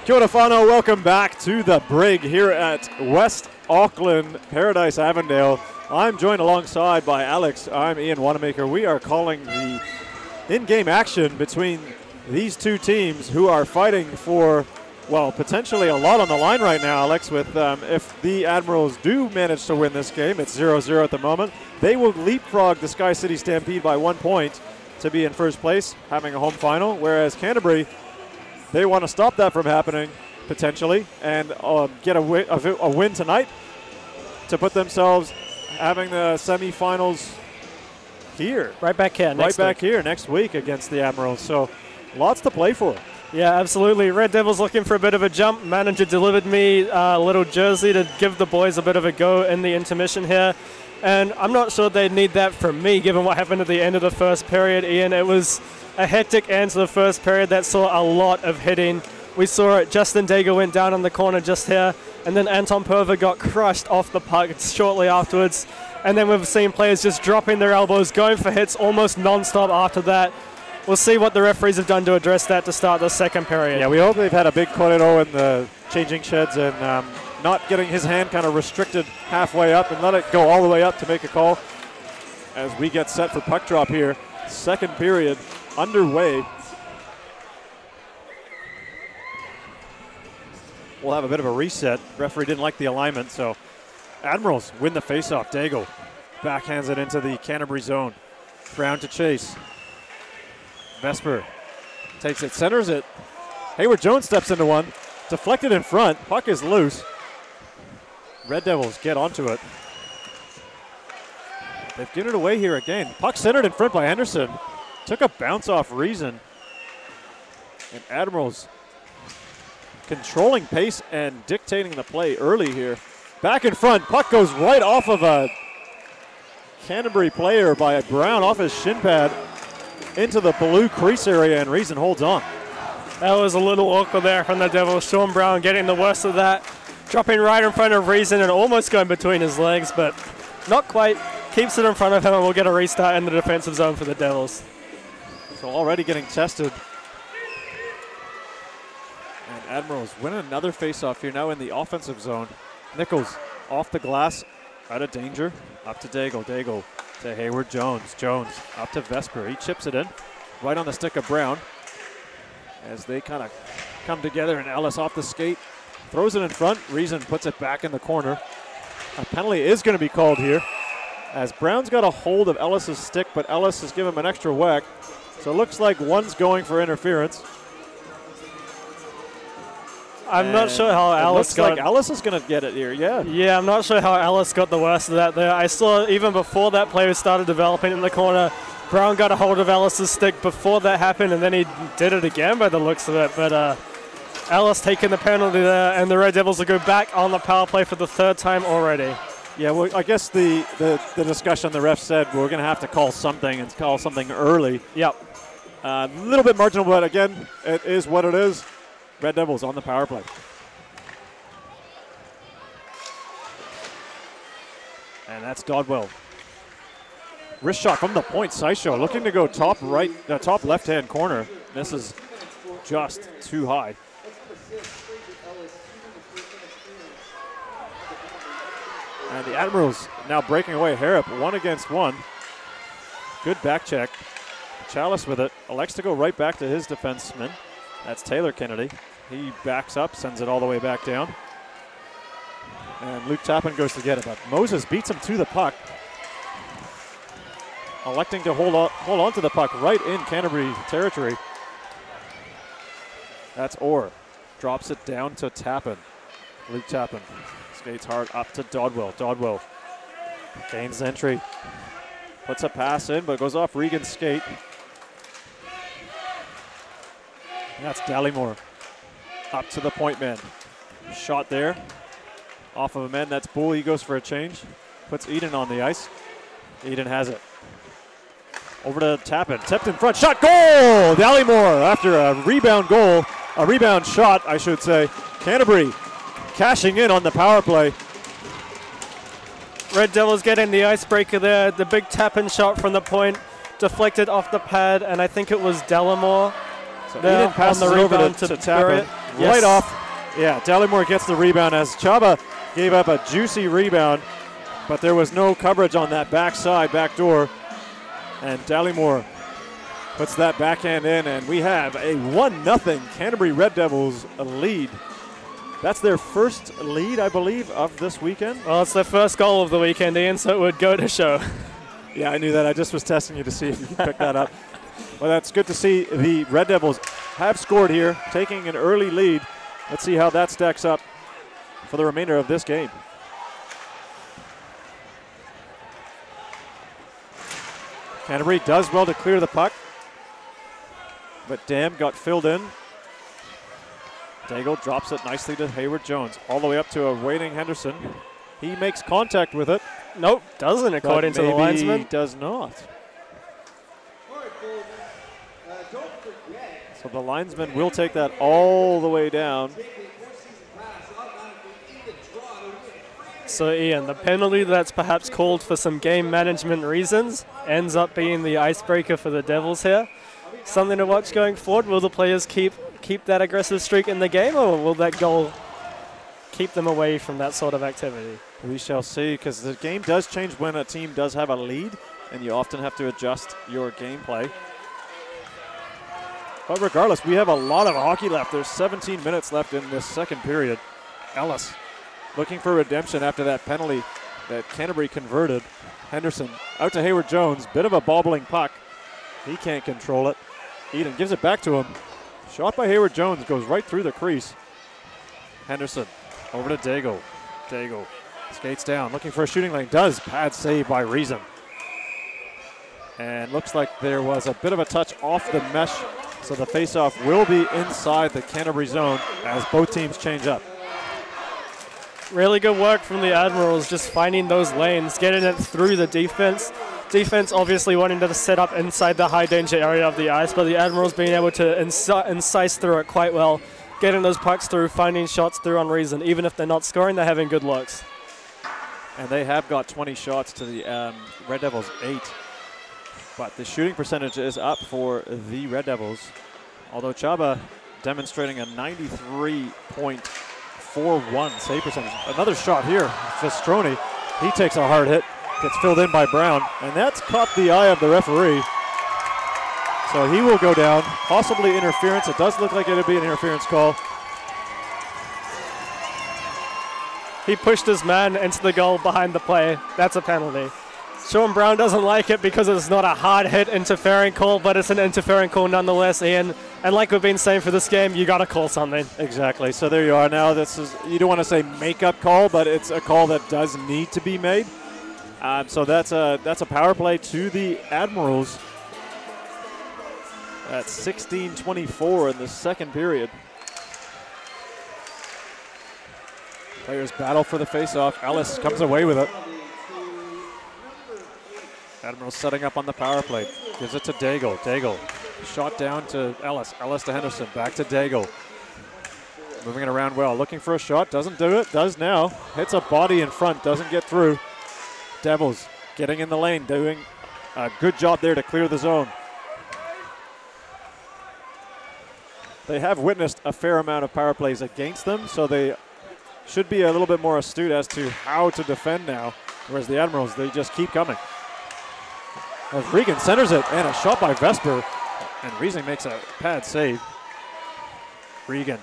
Kia ora whanau, welcome back to the Brig here at West Auckland, Paradise Avondale. I'm joined alongside by Alex. I'm Ian Wanamaker. We are calling the in-game action between these two teams who are fighting for, well, potentially a lot on the line right now, Alex, with if the Admirals do manage to win this game, it's 0-0 at the moment, they will leapfrog the Sky City Stampede by 1 point to be in first place, having a home final, whereas Canterbury, they want to stop that from happening, potentially, and get a win tonight to put themselves having the semi-finals here. Right back here next week against the Admirals. So lots to play for. Yeah, absolutely. Red Devils looking for a bit of a jump. Manager delivered me a little jersey to give the boys a bit of a go in the intermission here. And I'm not sure they'd need that from me, given what happened at the end of the first period, Ian. It was a hectic end to the first period that saw a lot of hitting. We saw it. Justin Daigle went down in the corner just here, and then Anton Perva got crushed off the puck shortly afterwards. And then we've seen players just dropping their elbows, going for hits almost non-stop after that. We'll see what the referees have done to address that to start the second period. Yeah, we hope they've had a big korero in the changing sheds and not getting his hand kind of restricted halfway up and let it go all the way up to make a call as we get set for puck drop here. Second period underway. We'll have a bit of a reset. Referee didn't like the alignment, so Admirals win the faceoff. Daigle backhands it into the Canterbury zone. Brown to chase. Vesper takes it, centers it. Hayward Jones steps into one. Deflected in front. Puck is loose. Red Devils get onto it. They've given it away here again. Puck centered in front by Henderson. Took a bounce off Reason. And Admirals controlling pace and dictating the play early here. Back in front. Puck goes right off of a Canterbury player by Brown off his shin pad into the blue crease area, and Reason holds on. That was a little awkward there from the Devils. Sean Brown getting the worst of that. Dropping right in front of Reason and almost going between his legs, but not quite. Keeps it in front of him, and we'll get a restart in the defensive zone for the Devils. So already getting tested. And Admirals win another faceoff here now in the offensive zone. Nichols off the glass, out of danger. Up to Daigle. Daigle to Hayward Jones. Jones up to Vesper. He chips it in right on the stick of Brown as they kind of come together, and Ellis off the skate. Throws it in front. Reason puts it back in the corner. A penalty is going to be called here as Brown's got a hold of Ellis's stick, but Ellis has given him an extra whack. So it looks like one's going for interference. I'm not sure how Ellis got like Ellis is going to get it here, yeah. Yeah, I'm not sure how Ellis got the worst of that there. I saw even before that play started developing in the corner, Brown got a hold of Ellis's stick before that happened, and then he did it again by the looks of it. But Ellis taking the penalty there, and the Red Devils will go back on the power play for the third time already. Yeah, well, I guess the discussion, the ref said we're going to have to call something and call something early. Yep. A little bit marginal, but again, it is what it is. Red Devils on the power play. And that's Dodwell. Wrist shot from the point. Saisho looking to go top right, top left-hand corner. This is just too high. And the Admirals now breaking away. Harrop 1 against 1. Good back check. Chalice with it. Elects to go right back to his defenseman. That's Taylor Kennedy. He backs up, sends it all the way back down. And Luke Tappan goes to get it, but Moses beats him to the puck. Electing to hold on to the puck right in Canterbury territory. That's Orr. Drops it down to Tappan. Luke Tappan skates hard up to Dodwell. Dodwell gains entry. Puts a pass in, but goes off Regan's skate. That's Dallymore. Up to the point man. Shot there. Off of a man. That's Bull. He goes for a change. Puts Eden on the ice. Eden has it. Over to Tappan. Tipped in front. Shot. Goal! Dallymore after a rebound goal. A rebound shot, I should say. Canterbury cashing in on the power play. Red Devils getting the icebreaker there. The big tap-in shot from the point. Deflected off the pad, and I think it was Dallymore. So Eden passes over to Tappan. right off. Yeah, Dallimore gets the rebound as Chaba gave up a juicy rebound, but there was no coverage on that backside, back door. And Dallimore puts that backhand in, and we have a 1-0 Canterbury Red Devils lead. That's their first lead, I believe, of this weekend. Well, it's their first goal of the weekend, Ian, so it would go to show. Yeah, I knew that. I just was testing you to see if you could pick that up. Well, that's good to see. The Red Devils have scored here, taking an early lead. Let's see how that stacks up for the remainder of this game. Canterbury does well to clear the puck, but Dam got filled in. Daigle drops it nicely to Hayward Jones, all the way up to a waiting Henderson. He makes contact with it. Nope, doesn't, according to the linesman. He does not. So the linesman will take that all the way down. So Ian, the penalty that's perhaps called for some game management reasons ends up being the icebreaker for the Devils here. Something to watch going forward. Will the players keep that aggressive streak in the game, or will that goal keep them away from that sort of activity? We shall see, because the game does change when a team does have a lead, and you often have to adjust your gameplay. But regardless, we have a lot of hockey left. There's 17 minutes left in this second period. Ellis looking for redemption after that penalty that Canterbury converted. Henderson out to Hayward Jones. Bit of a bobbling puck. He can't control it. Eden gives it back to him. Shot by Hayward Jones goes right through the crease. Henderson over to Daigle. Daigle skates down, looking for a shooting lane. Does. Pad save by Reason. And looks like there was a bit of a touch off the mesh. So the faceoff will be inside the Canterbury zone as both teams change up. Really good work from the Admirals, just finding those lanes, getting it through the defense. Defense obviously wanting to set up inside the high danger area of the ice, but the Admirals being able to incise through it quite well, getting those pucks through, finding shots through on Reason. Even if they're not scoring, they're having good looks. And they have got 20 shots to the Red Devils 8. But the shooting percentage is up for the Red Devils, although Chaba demonstrating a 93.41 save percentage. Another shot here, Fistroni. He takes a hard hit, gets filled in by Brown, and that's caught the eye of the referee. So he will go down, possibly interference. It does look like it would be an interference call. He pushed his man into the goal behind the play. That's a penalty. Sean Brown doesn't like it because it's not a hard hit interfering call, but it's an interfering call nonetheless, Ian. And like we've been saying for this game, you got to call something. Exactly. So there you are. Now this is, you don't want to say make-up call, but it's a call that does need to be made. So that's a power play to the Admirals at 16:24 in the second period. Players battle for the face-off. Ellis comes away with it. Admirals setting up on the power play. Gives it to Daigle. Daigle. Shot down to Ellis. Ellis to Henderson. Back to Daigle. Moving it around well. Looking for a shot. Doesn't do it. Does now. Hits a body in front. Doesn't get through. Devils getting in the lane. Doing a good job there to clear the zone. They have witnessed a fair amount of power plays against them, so they should be a little bit more astute as to how to defend now. Whereas the Admirals, they just keep coming. As Regan centers it, and a shot by Vesper, and Reason makes a pad save. Regan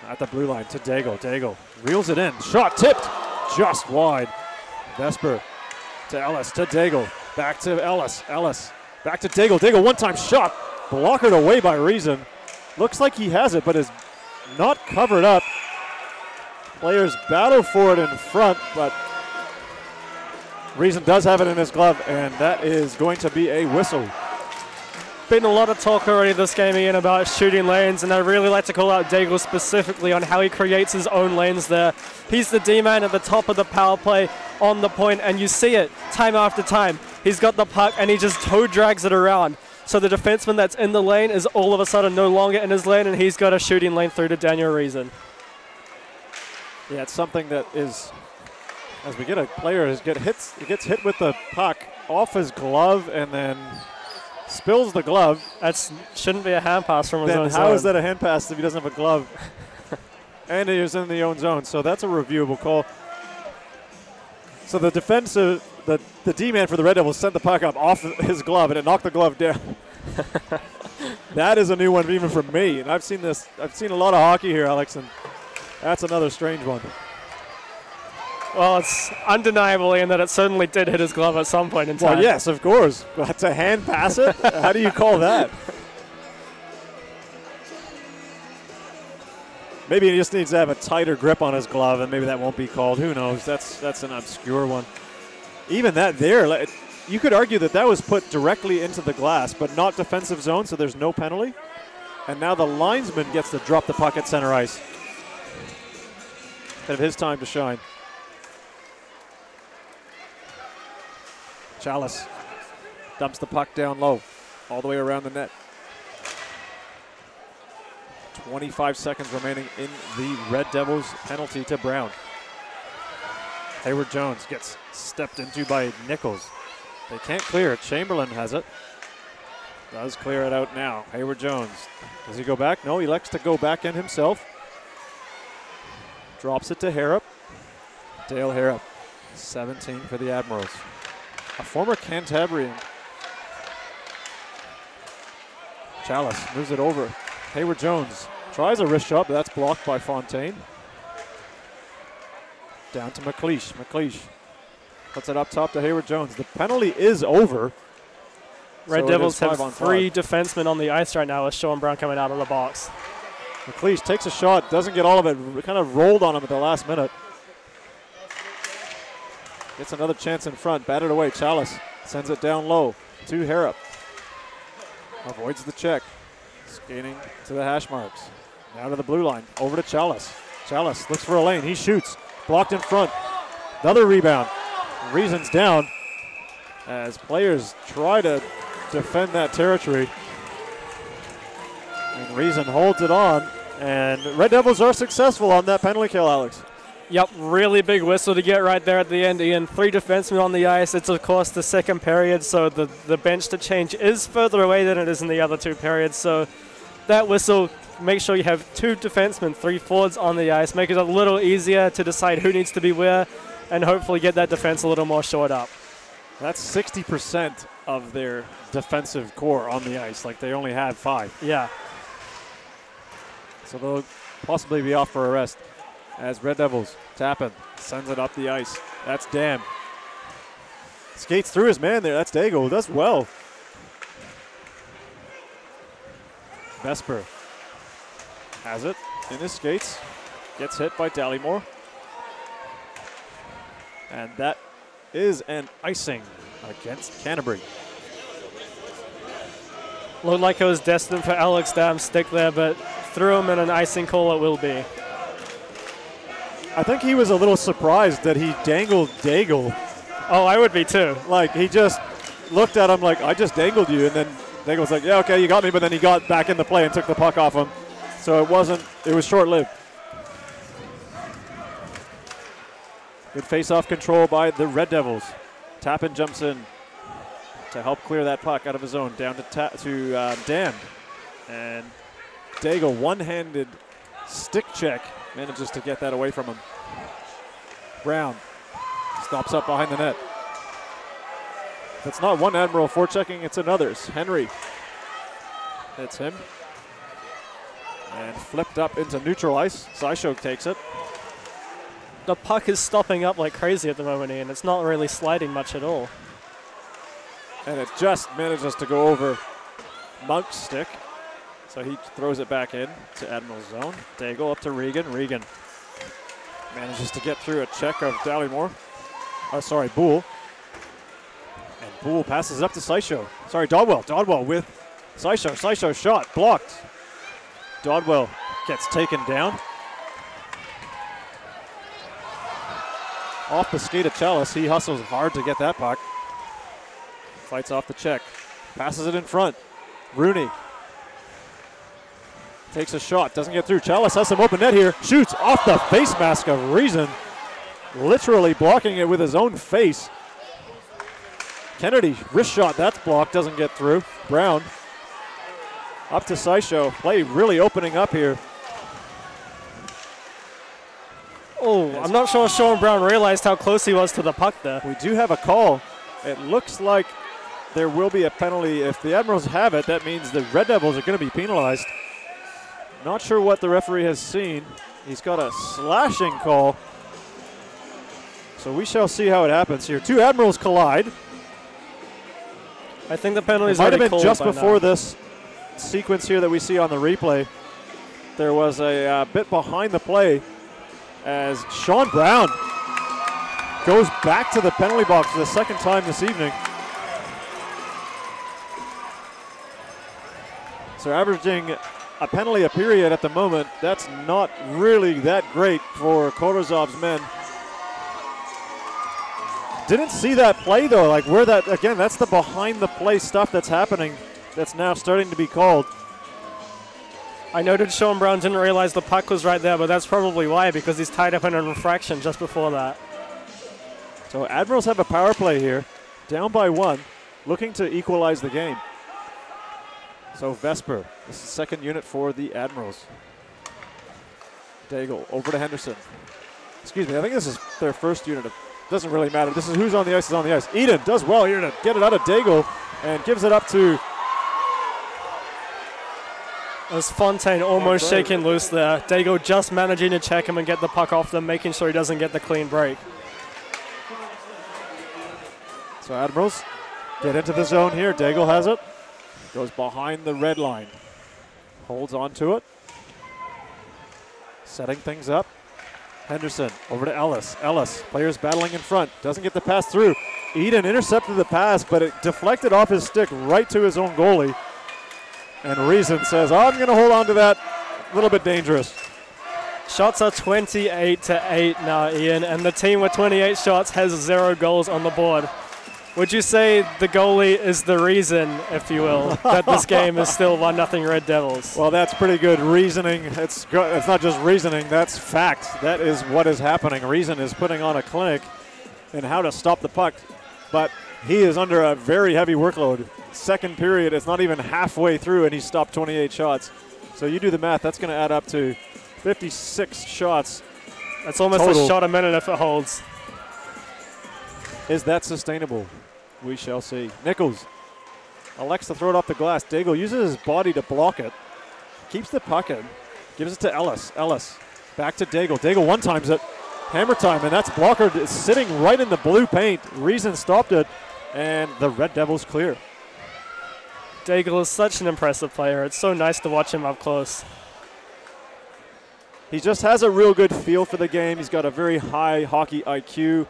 at the blue line to Daigle. Daigle reels it in. Shot tipped just wide. Vesper to Ellis, to Daigle. Back to Ellis. Ellis back to Daigle. Daigle one-time shot. Blockered away by Reason. Looks like he has it, but is not covered up. Players battle for it in front, but Reason does have it in his glove, and that is going to be a whistle. Been a lot of talk already this game, Ian, about shooting lanes, and I really like to call out Daigle specifically on how he creates his own lanes there. He's the D-man at the top of the power play on the point, and you see it time after time. He's got the puck, and he just toe drags it around. So the defenseman that's in the lane is all of a sudden no longer in his lane, and he's got a shooting lane through to Daniel Reason. Yeah, it's something that is, as we get a player he gets hit with the puck off his glove and then spills the glove. That shouldn't be a hand pass from his own Then side. how is that a hand pass if he doesn't have a glove? And he was in the own zone, so that's a reviewable call. So the defensive, the D-man for the Red Devils sent the puck up off his glove, and it knocked the glove down. That is a new one even from me, and I've seen a lot of hockey here, Alex, and that's another strange one. Well, it's undeniable, Ian, that it certainly did hit his glove at some point in time. Well, yes, of course. But to hand pass it? How do you call that? Maybe he just needs to have a tighter grip on his glove, and maybe that won't be called. Who knows? That's an obscure one. Even that there, you could argue that was put directly into the glass, but not defensive zone, so there's no penalty. And now the linesman gets to drop the puck at center ice. Kind of his time to shine. Chalice dumps the puck down low, all the way around the net. 25 seconds remaining in the Red Devils penalty to Brown. Hayward Jones gets stepped into by Nichols. They can't clear it. Chamberlain has it. Does clear it out now. Hayward Jones. Does he go back? No, he elects to go back in himself. Drops it to Harrop. Dale Harrop, 17 for the Admirals. A former Cantabrian. Chalice moves it over. Hayward Jones tries a wrist shot, but that's blocked by Fontaine. Down to McLeish. McLeish puts it up top to Hayward Jones. The penalty is over. Red Devils have 3 defensemen on the ice right now with Sean Brown coming out of the box. McLeish takes a shot, doesn't get all of it, kind of rolled on him at the last minute. Gets another chance in front, batted away. Chalice sends it down low to Harrop. Avoids the check. Skating to the hash marks. Now to the blue line, over to Chalice. Chalice looks for a lane, he shoots. Blocked in front. Another rebound. Reason's down as players try to defend that territory. And Reason holds it on, and Red Devils are successful on that penalty kill, Alex. Yep, really big whistle to get right there at the end, Ian. 3 defensemen on the ice. It's, of course, the second period, so the bench to change is further away than it is in the other 2 periods. So that whistle, make sure you have 2 defensemen, 3 forwards on the ice. Make it a little easier to decide who needs to be where and hopefully get that defense a little more shored up. That's 60% of their defensive core on the ice. Like, they only have 5. Yeah. So they'll possibly be off for a rest. As Red Devils, Tappan sends it up the ice. That's Dam. Skates through his man there. That's Dago. Does well. Vesper has it in his skates. Gets hit by Dallymore. And that is an icing against Canterbury. Looked like it was destined for Alex Dam's stick there, but threw him in an icing call it will be. I think he was a little surprised that he dangled Daigle. Oh, I would be too. Like, he just looked at him like, I just dangled you, and then Daigle was like, yeah, okay, you got me, but then he got back in the play and took the puck off him. So it was short-lived. Good face-off control by the Red Devils. Tappan jumps in to help clear that puck out of his zone, down to Dan. And Daigle, one-handed stick check, manages to get that away from him. Brown stops up behind the net. That's not one Admiral forechecking, it's another's. Henry hits him. And flipped up into neutral ice. Syshow takes it. The puck is stopping up like crazy at the moment, Ian. It's not really sliding much at all. And it just manages to go over Monk's stick. So he throws it back in to Admiral's zone. Daigle up to Regan. Regan manages to get through a check of Dallymore. Boole. And Boole passes it up to Syshow. Dodwell. Dodwell with Syshow. Syshow shot blocked. Dodwell gets taken down. Off the skate of Chalice. He hustles hard to get that puck. Fights off the check. Passes it in front. Rooney takes a shot. Doesn't get through. Chalice has some open net here. Shoots off the face mask of Reason. Literally blocking it with his own face. Kennedy, wrist shot. That's blocked. Doesn't get through. Brown up to Syshow. Play really opening up here. Oh, I'm not sure Sean Brown realized how close he was to the puck there. We do have a call. It looks like there will be a penalty. If the Admirals have it, that means the Red Devils are going to be penalized. Not sure what the referee has seen. He's got a slashing call. So we shall see how it happens here. Two Admirals collide. I think the penalty is might have already been called just by before now. this sequence here that we see on the replay. There was a bit behind the play as Sean Brown goes back to the penalty box for the second time this evening. So averaging a penalty a period at the moment. That's not really that great for Korozov's men. Didn't see that play though, like where that, again, that's the behind the play stuff that's happening that's now starting to be called. I noted Sean Brown didn't realize the puck was right there, but that's probably why, because he's tied up in a infraction just before that. So Admirals have a power play here, down by 1, looking to equalize the game. So Vesper, this is the second unit for the Admirals. Daigle over to Henderson. Excuse me, I think this is their first unit. Doesn't really matter. This is who's on the ice is on the ice. Eden does well here to get it out of Daigle and gives it up to. As Fontaine almost shaking loose there. Daigle just managing to check him and get the puck off them, making sure he doesn't get the clean break. So Admirals get into the zone here. Daigle has it. Goes behind the red line. Holds on to it. Setting things up. Henderson over to Ellis. Ellis, players battling in front. Doesn't get the pass through. Eden intercepted the pass, but it deflected off his stick right to his own goalie. And Reason says, I'm going to hold on to that. A little bit dangerous. Shots are 28-8 now, Ian, and the team with 28 shots has 0 goals on the board. Would you say the goalie is the reason, if you will, that this game is still 1-0 Red Devils? Well, that's pretty good reasoning. It's not just reasoning, that's fact. That is what is happening. Reason is putting on a clinic in how to stop the puck, but he is under a very heavy workload. Second period, it's not even halfway through, and he stopped 28 shots. So you do the math, that's going to add up to 56 shots. That's almost total. a shot a minute if it holds. Is that sustainable? We shall see. Nichols elects to throw it off the glass. Daigle uses his body to block it. Keeps the puck in. Gives it to Ellis. Ellis back to Daigle. Daigle one-times it. Hammer time, and that's blocker is sitting right in the blue paint. Reason stopped it, and the Red Devils clear. Daigle is such an impressive player. It's so nice to watch him up close. He just has a real good feel for the game. He's got a very high hockey IQ.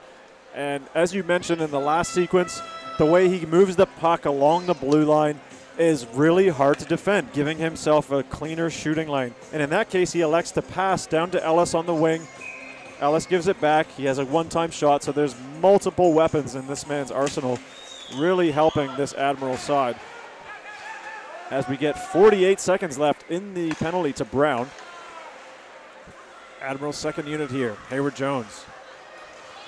And as you mentioned in the last sequence, the way he moves the puck along the blue line is really hard to defend, giving himself a cleaner shooting lane. And in that case, he elects to pass down to Ellis on the wing. Ellis gives it back. He has a one-time shot, so there's multiple weapons in this man's arsenal, really helping this Admiral side. As we get 48 seconds left in the penalty to Brown. Admiral's second unit here, Hayward Jones.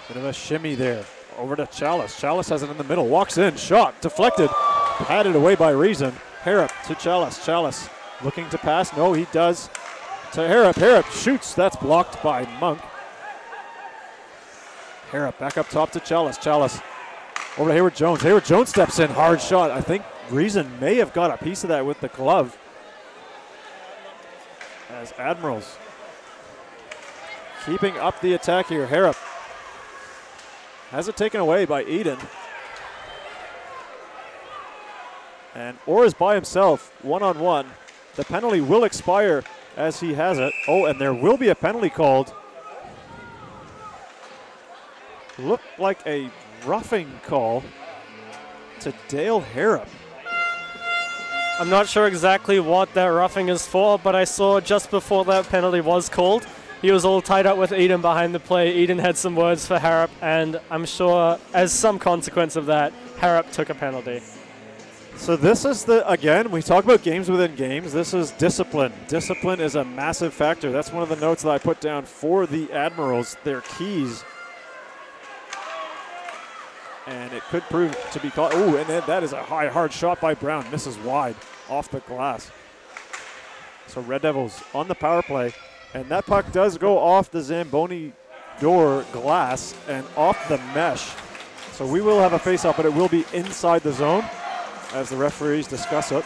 Bit of a shimmy there. Over to Chalice. Chalice has it in the middle. Walks in. Shot. Deflected. Patted away by Reason. Harrop to Chalice. Chalice looking to pass. No, he does. To Harrop. Harrop shoots. That's blocked by Monk. Harrop back up top to Chalice. Chalice over to Hayward Jones. Hayward Jones steps in. Hard shot. I think Reason may have got a piece of that with the glove. As Admirals keeping up the attack here. Harrop has it taken away by Eden. And Orr is by himself, one-on-one. The penalty will expire as he has it. Oh, and there will be a penalty called. Looked like a roughing call to Dale Harrop. I'm not sure exactly what that roughing is for, but I saw just before that penalty was called, he was all tied up with Eden behind the play. Eden had some words for Harrop, and I'm sure as some consequence of that, Harrop took a penalty. So this is again, we talk about games within games. This is discipline. Discipline is a massive factor. That's one of the notes that I put down for the Admirals, their keys. And it could prove to be caught. Oh, and then that is a high, hard shot by Brown. Misses wide off the glass. So Red Devils on the power play. And that puck does go off the Zamboni door glass and off the mesh. So we will have a face-off, but it will be inside the zone as the referees discuss it.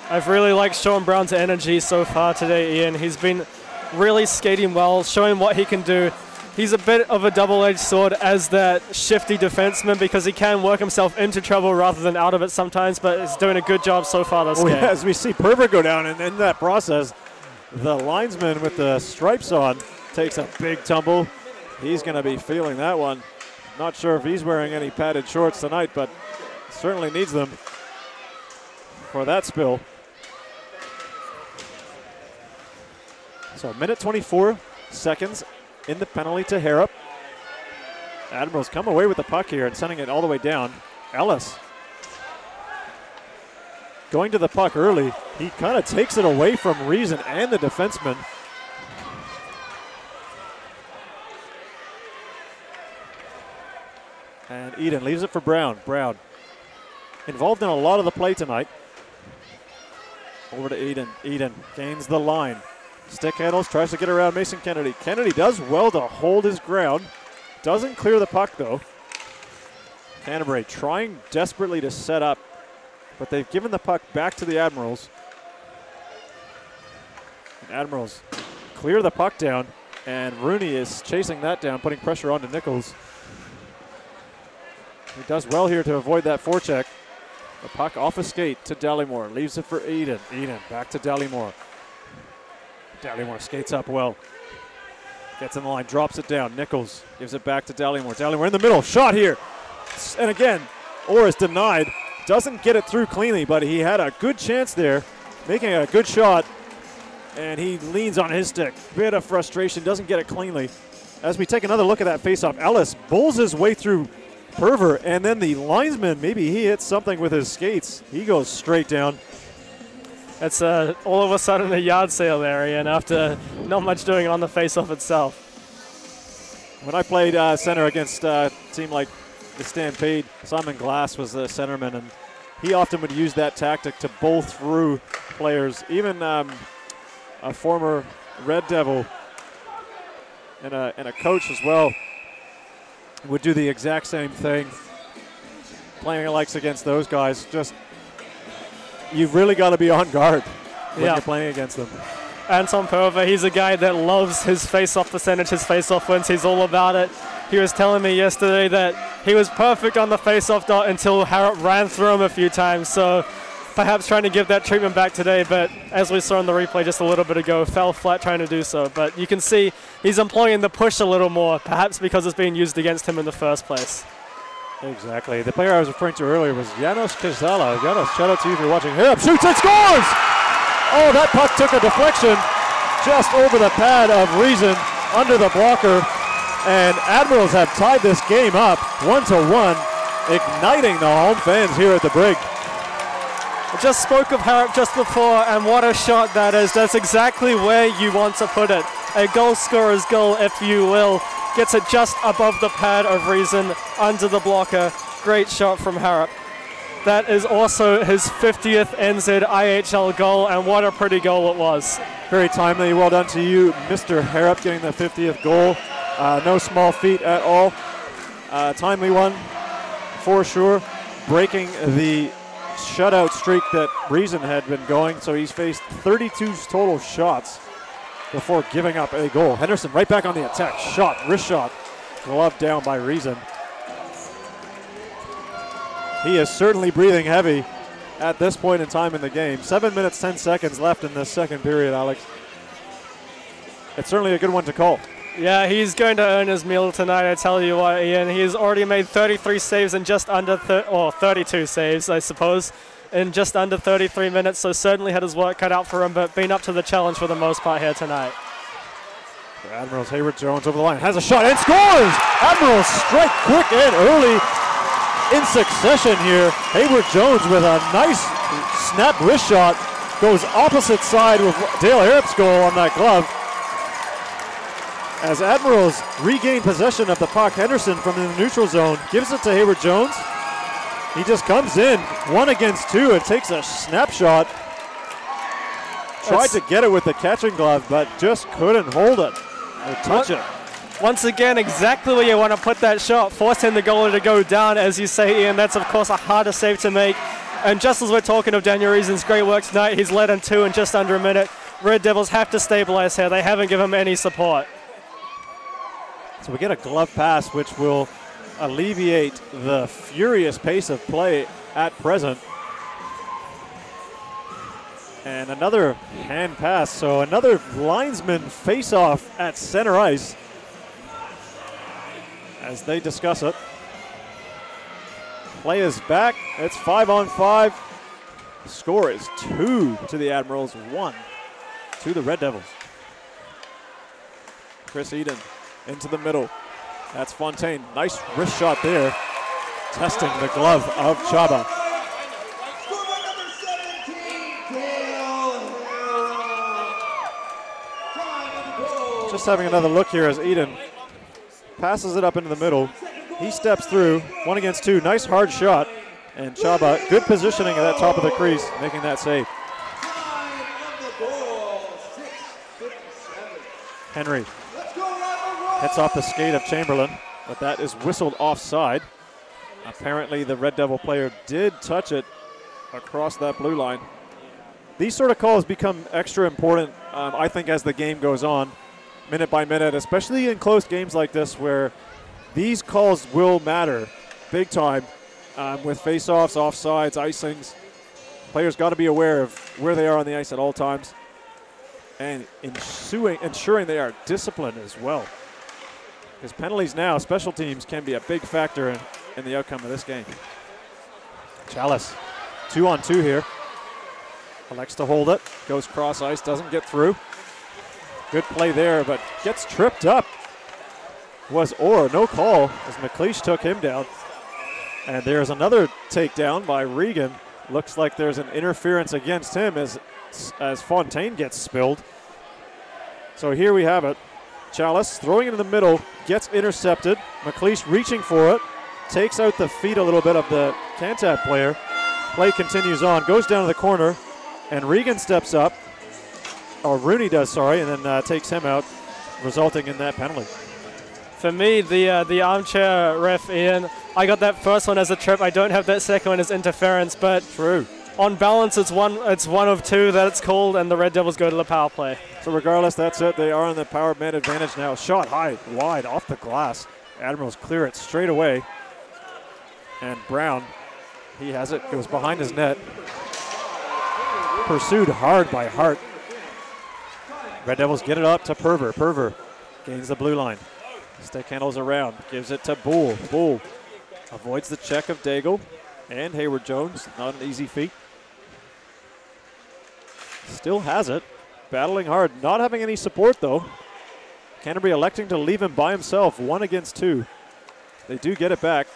I've really liked Sean Brown's energy so far today, Ian. He's been really skating well, showing what he can do. He's a bit of a double-edged sword as that shifty defenseman because he can work himself into trouble rather than out of it sometimes, but he's doing a good job so far this game. Yeah, as we see Perver go down, and in that process, the linesman with the stripes on takes a big tumble. He's going to be feeling that one. Not sure if he's wearing any padded shorts tonight, but certainly needs them for that spill. So minute 24 seconds in the penalty to Harrop. Admirals come away with the puck here and sending it all the way down. Ellis going to the puck early. He kind of takes it away from Reason and the defenseman. And Eden leaves it for Brown. Brown involved in a lot of the play tonight. Over to Eden. Eden gains the line. Stick handles, tries to get around Mason Kennedy. Kennedy does well to hold his ground. Doesn't clear the puck though. Canterbury trying desperately to set up, but they've given the puck back to the Admirals. And Admirals clear the puck down, and Rooney is chasing that down, putting pressure onto Nichols. He does well here to avoid that forecheck. The puck off a skate to Dallimore, leaves it for Eden. Eden back to Dallimore. Dallimore skates up well. Gets in the line, drops it down. Nichols gives it back to Dallimore. Dallimore in the middle, shot here. And again, Orr is denied. Doesn't get it through cleanly, but he had a good chance there, making a good shot. And he leans on his stick. Bit of frustration, doesn't get it cleanly. As we take another look at that faceoff, Ellis bulls his way through Perver, and then the linesman, maybe he hits something with his skates. He goes straight down. It's all of a sudden a yard sale there, and after not much doing on the faceoff itself. When I played center against a team like the Stampede, Simon Glass was the centerman, and he often would use that tactic to bowl through players. Even a former Red Devil and a coach as well would do the exact same thing. Playing likes against those guys, just you've really got to be on guard when you're playing against them. Anton Perver, he's a guy that loves his face-off percentage, his face-off wins. He's all about it. He was telling me yesterday that he was perfect on the face-off dot until Harrop ran through him a few times. So perhaps trying to give that treatment back today, but as we saw in the replay just a little bit ago, fell flat trying to do so. But you can see he's employing the push a little more, perhaps because it's being used against him in the first place. Exactly. The player I was referring to earlier was Janos Kazala. Janos, shout out to you if you're watching. Harrop shoots and scores! Oh, that puck took a deflection just over the pad of Reason under the blocker. And Admirals have tied this game up 1-1, igniting the home fans here at the Brig. I just spoke of Harrop just before, and what a shot that is. That's exactly where you want to put it. A goal scorer's goal, if you will. Gets it just above the pad of Reason, under the blocker. Great shot from Harrop. That is also his 50th NZIHL goal, and what a pretty goal it was. Very timely. Well done to you, Mr. Harrop, getting the 50th goal. No small feat at all. Timely one, for sure. Breaking the shutout streak that Reason had been going, so he's faced 32 total shots before giving up a goal. Henderson right back on the attack. Shot, wrist shot, gloved down by Reason. He is certainly breathing heavy at this point in time in the game. 7 minutes, 10 seconds left in the second period, Alex. It's certainly a good one to call. Yeah, he's going to earn his meal tonight, I tell you what, Ian. He's already made 33 saves in just under 32 saves, I suppose, in just under 33 minutes, so certainly had his work cut out for him, but been up to the challenge for the most part here tonight. For Admirals, Hayward Jones over the line, has a shot and scores! Admirals strike quick and early in succession here. Hayward Jones with a nice snap wrist shot, goes opposite side with Dale Harrop's goal on that glove. As Admirals regain possession of the puck, Henderson from the neutral zone gives it to Hayward Jones. He just comes in 1 against 2 and takes a snapshot. Tried to get it with the catching glove, but just couldn't hold it or touch it. Once again, exactly where you want to put that shot, forcing the goalie to go down, as you say, Ian. That's, of course, a harder save to make. And just as we're talking of Daniel Reason's great work tonight, he's led in 2 in just under a minute. Red Devils have to stabilize here. They haven't given him any support. So we get a glove pass, which will alleviate the furious pace of play at present. And another hand pass, so another linesman face-off at center ice as they discuss it. Play is back. It's 5-on-5. The score is 2 to the Admirals, 1 to the Red Devils. Chris Eden into the middle. That's Fontaine. Nice wrist shot there, testing the glove of Chaba. Just having another look here as Eden passes it up into the middle. He steps through, 1 against 2. Nice hard shot. And Chaba, good positioning at that top of the crease, making that save. Henry hits off the skate of Chamberlain, but that is whistled offside. Apparently the Red Devil player did touch it across that blue line. These sort of calls become extra important, I think, as the game goes on, minute by minute, especially in close games like this where these calls will matter big time with face-offs, offsides, icings. Players got to be aware of where they are on the ice at all times and ensuring they are disciplined as well. Because penalties now, special teams can be a big factor in the outcome of this game. Chalice, 2-on-2 here. Elects to hold it, goes cross ice, doesn't get through. Good play there, but gets tripped up. Was Orr, no call as McLeish took him down. And there's another takedown by Regan. Looks like there's an interference against him as Fontaine gets spilled. So here we have it. Chalice throwing it in the middle, gets intercepted. McLeish reaching for it, takes out the feet a little bit of the Cantab player. Play continues on, goes down to the corner, and Regan steps up. Or Rooney does, sorry, and then takes him out, resulting in that penalty. For me, the armchair ref, Ian, I got that first one as a trip. I don't have that second one as interference, but true. On balance, it's one of 2 that it's called, and the Red Devils go to the power play. So regardless, that's it. They are in the power man advantage now. Shot high, wide, off the glass. Admirals clear it straight away. And Brown, he has it, goes behind his net. Pursued hard by Hart. Red Devils get it up to Perver. Perver gains the blue line. Stick handles around, gives it to Bull. Bull avoids the check of Daigle and Hayward Jones. Not an easy feat. Still has it, battling hard, not having any support though. Canterbury electing to leave him by himself, 1 against 2. They do get it back.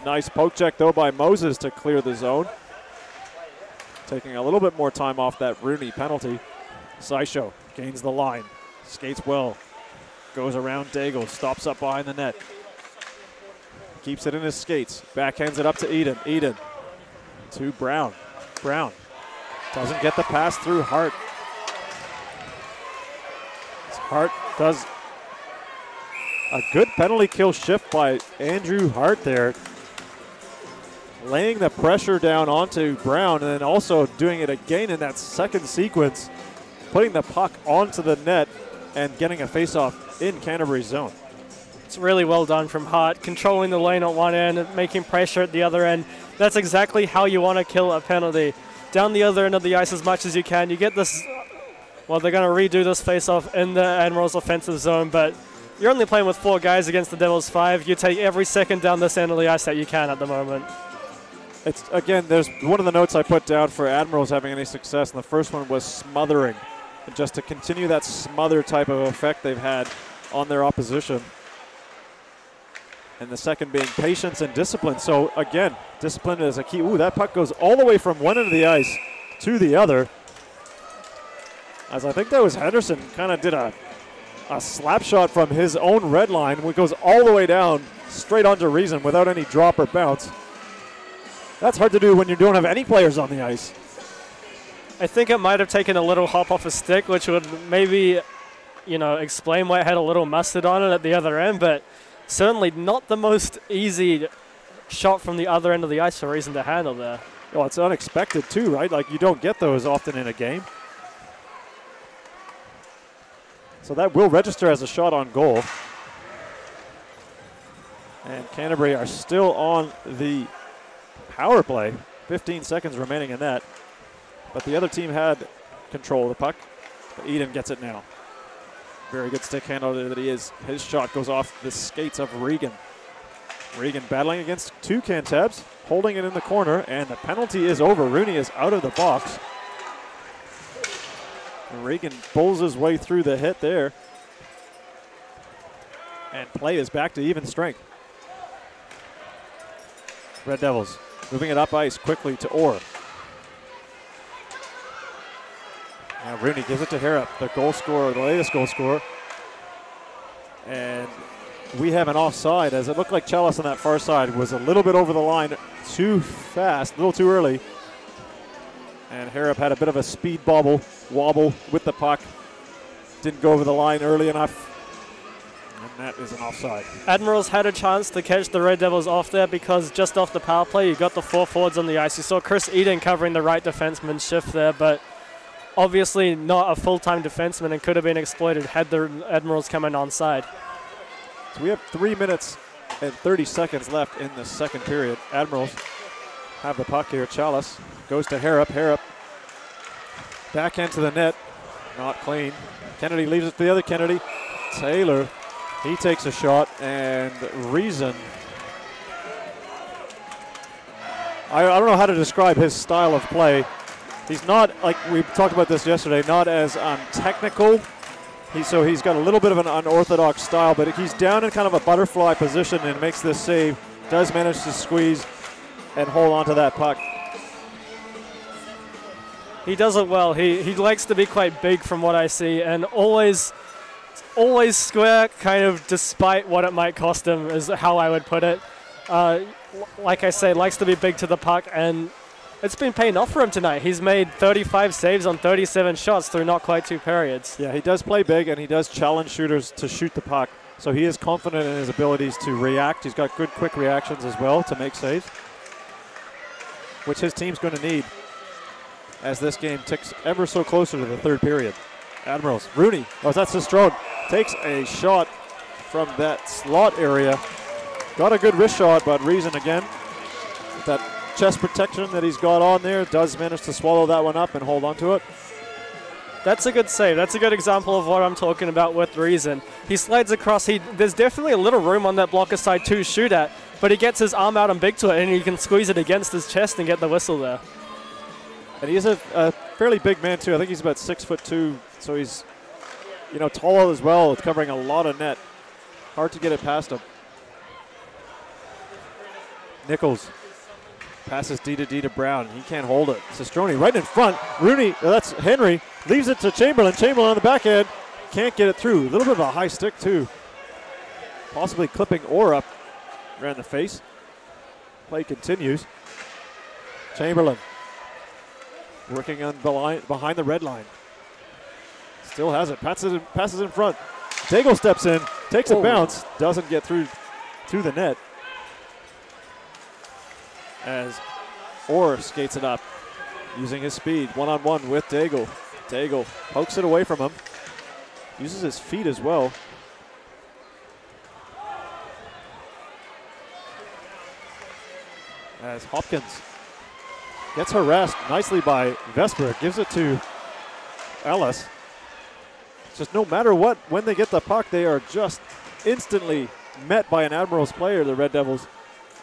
Nice poke check though by Moses to clear the zone. Taking a little bit more time off that Rooney penalty. Saisho gains the line, skates well, goes around Daigle, stops up behind the net. Keeps it in his skates, backhands it up to Eden. Eden to Brown. Brown doesn't get the pass through Hart. Hart does a good penalty kill shift by Andrew Hart there. Laying the pressure down onto Brown and then also doing it again in that second sequence. Putting the puck onto the net and getting a face-off in Canterbury's zone. It's really well done from Hart, controlling the lane at one end, making pressure at the other end. That's exactly how you want to kill a penalty. Down the other end of the ice as much as you can. You get this, well, they're going to redo this face-off in the Admirals' offensive zone, but you're only playing with 4 guys against the Devils' 5. You take every second down this end of the ice that you can at the moment. It's, again, there's one of the notes I put down for Admirals having any success, and the first one was smothering. And just to continue that smother type of effect they've had on their opposition. And the second being patience and discipline. So again, discipline is a key. Ooh, that puck goes all the way from one end of the ice to the other. As I think that was Henderson kind of did a slap shot from his own red line, which goes all the way down straight onto Reason without any drop or bounce. That's hard to do when you don't have any players on the ice. I think it might have taken a little hop off a stick, which would maybe explain why it had a little mustard on it at the other end, but certainly not the most easy shot from the other end of the ice for Reason to handle there. Well, it's unexpected too, right? Like, you don't get those often in a game. So that will register as a shot on goal. And Canterbury are still on the power play. 15 seconds remaining in that. But the other team had control of the puck. But Eden gets it now. Very good stick handler that he is. His shot goes off the skates of Regan. Regan battling against two Cantabs, holding it in the corner, and the penalty is over. Rooney is out of the box. And Regan pulls his way through the hit there. And play is back to even strength. Red Devils moving it up ice quickly to Orr. Now Rooney gives it to Harrop, the goal scorer, the latest goal scorer. And we have an offside, as it looked like Chalice on that far side was a little bit over the line too fast, a little too early. And Harrop had a bit of a speed wobble with the puck. Didn't go over the line early enough. And that is an offside. Admirals had a chance to catch the Red Devils off there because just off the power play, you got the 4 forwards on the ice. You saw Chris Eden covering the right defenseman's shift there, but obviously not a full-time defenseman and could have been exploited had the Admirals come in onside. So we have 3 minutes and 30 seconds left in the second period. Admirals have the puck here. Chalice goes to Harrop. Harrop backhand to the net. Not clean. Kennedy leaves it for the other Kennedy. Taylor, he takes a shot, and Reason. I don't know how to describe his style of play. He's not, like we talked about this yesterday, not as technical. So he's got a little bit of an unorthodox style, but he's down in kind of a butterfly position and makes this save. Does manage to squeeze and hold on to that puck. He does it well. He likes to be quite big from what I see, and always square, kind of despite what it might cost him is how I would put it. Like I say, likes to be big to the puck, and it's been paying off for him tonight. He's made 35 saves on 37 shots through not quite 2 periods. Yeah, he does play big, and he does challenge shooters to shoot the puck. So he is confident in his abilities to react. He's got good quick reactions as well to make saves, which his team's going to need as this game ticks ever so closer to the third period. Admirals, Rooney, that's Sistrone, takes a shot from that slot area. Got a good wrist shot, but Reason again, with that chest protection that he's got on there, does manage to swallow that one up and hold on to it. That's a good save. That's a good example of what I'm talking about with Reason. He slides across. There's definitely a little room on that blocker side to shoot at, but he gets his arm out and big to it, and he can squeeze it against his chest and get the whistle there. And he's a fairly big man too. I think he's about 6'2", so he's tall as well. It's covering a lot of net. Hard to get it past him. Nichols passes D to Brown. He can't hold it. Sistrone right in front. Rooney, that's Henry, leaves it to Chamberlain. Chamberlain on the backhand. Can't get it through. A little bit of a high stick too. Possibly clipping Orr up around the face. Play continues. Chamberlain working on behind the red line. Still has it. Passes in front. Daigle steps in, takes a bounce, doesn't get through to the net. As Orr skates it up, using his speed, one-on-one with Daigle. Daigle pokes it away from him, uses his feet as well. As Hopkins gets harassed nicely by Vesper, gives it to Ellis. Just no matter what, when they get the puck, they are just instantly met by an Admirals player, the Red Devils.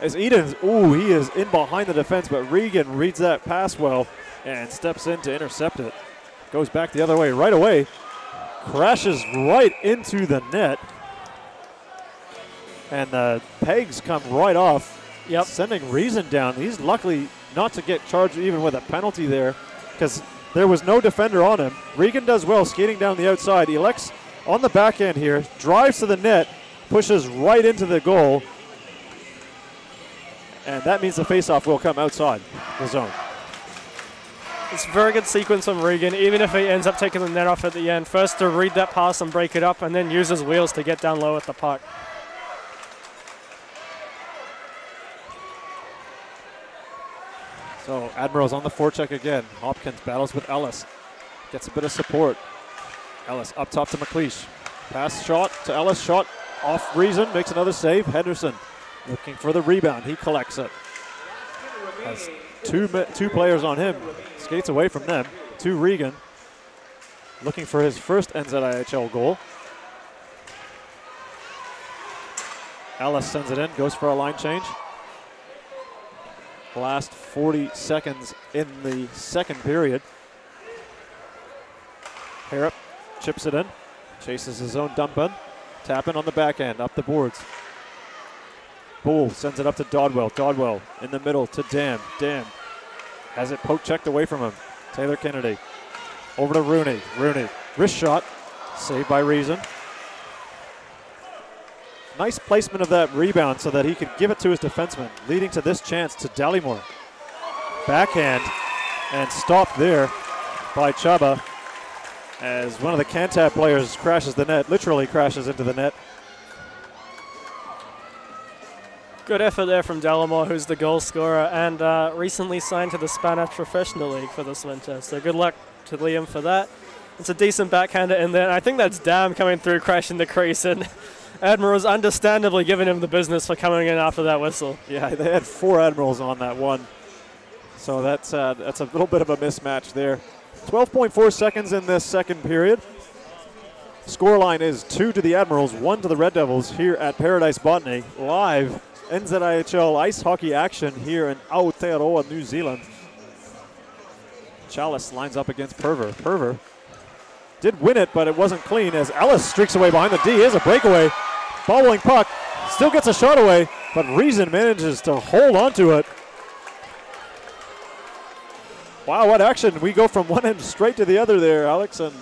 As Eden's, he is in behind the defense, but Regan reads that pass well and steps in to intercept it. Goes back the other way right away. Crashes right into the net. And the pegs come right off, sending Reason down. He's luckily not to get charged even with a penalty there, because there was no defender on him. Regan does well skating down the outside. He elects on the back end here, drives to the net, pushes right into the goal. And that means the faceoff will come outside the zone. It's very good sequence from Regan, even if he ends up taking the net off at the end. First to read that pass and break it up, and then use his wheels to get down low with the puck. So Admirals on the forecheck again. Hopkins battles with Ellis. Gets a bit of support. Ellis up top to McLeish. Pass shot to Ellis. Shot off Reason. Makes another save. Henderson looking for the rebound. He collects it. Has two players on him. Skates away from them. To Regan. Looking for his first NZIHL goal. Ellis sends it in. Goes for a line change. Last 40 seconds in the second period. Harrop chips it in. Chases his own dump in. Tap in on the back end. Up the boards. Bull sends it up to Dodwell. Dodwell in the middle to Dam. Dam has it poke checked away from him. Taylor Kennedy. Over to Rooney. Rooney. Wrist shot. Saved by Reason. Nice placement of that rebound so that he could give it to his defenseman, leading to this chance to Dallimore. Backhand and stopped there by Chaba as one of the Cantab players crashes the net, literally crashes into the net. Good effort there from Dallimore, who's the goal scorer and recently signed to the Spanish Professional League for this winter. So good luck to Liam for that. It's a decent backhander in there. I think that's Dam coming through, crashing the crease, and Admirals understandably giving him the business for coming in after that whistle. Yeah, they had 4 Admirals on that one. So that's a little bit of a mismatch there. 12.4 seconds in this second period. Scoreline is 2 to the Admirals, 1 to the Red Devils here at Paradise Botany. Live NZIHL ice hockey action here in Aotearoa, New Zealand. Chalice lines up against Perver. Perver did win it, but it wasn't clean as Ellis streaks away behind the D. Here's a breakaway. Bobbling puck. Still gets a shot away, but Reason manages to hold on to it. Wow, what action. We go from one end straight to the other there, Alex, and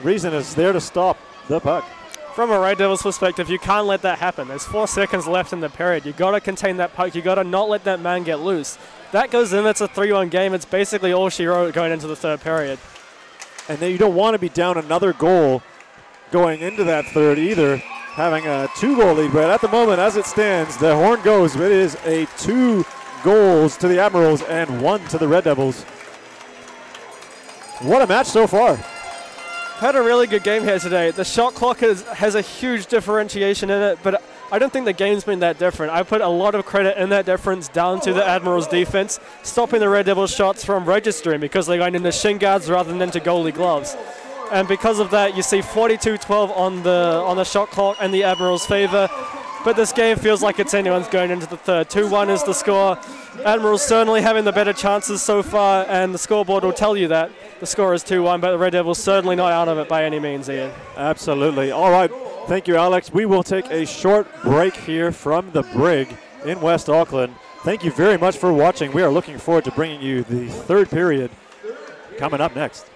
Reason is there to stop the puck. From a Red Devils perspective, you can't let that happen. There's 4 seconds left in the period. You got to contain that puck. You got to not let that man get loose. That goes in, it's a 3-1 game. It's basically all she wrote going into the third period. And then you don't want to be down another goal going into that third either, having a 2-goal lead. But at the moment, as it stands, the horn goes. It is a 2 goals to the Admirals and 1 to the Red Devils. What a match so far. Had a really good game here today. The shot clock has a huge differentiation in it, but I don't think the game's been that different. I put a lot of credit in that difference down to the Admirals' defense, stopping the Red Devils' shots from registering because they're going into shin guards rather than into goalie gloves. And because of that, you see 42-12 on the shot clock in the Admirals' favor. But this game feels like it's anyone's going into the third. 2-1 is the score. Admirals certainly having the better chances so far, and the scoreboard will tell you that. The score is 2-1, but the Red Devils certainly not out of it by any means, Ian. Absolutely. All right. Thank you, Alex. We will take a short break here from the Brig in West Auckland. Thank you very much for watching. We are looking forward to bringing you the third period coming up next.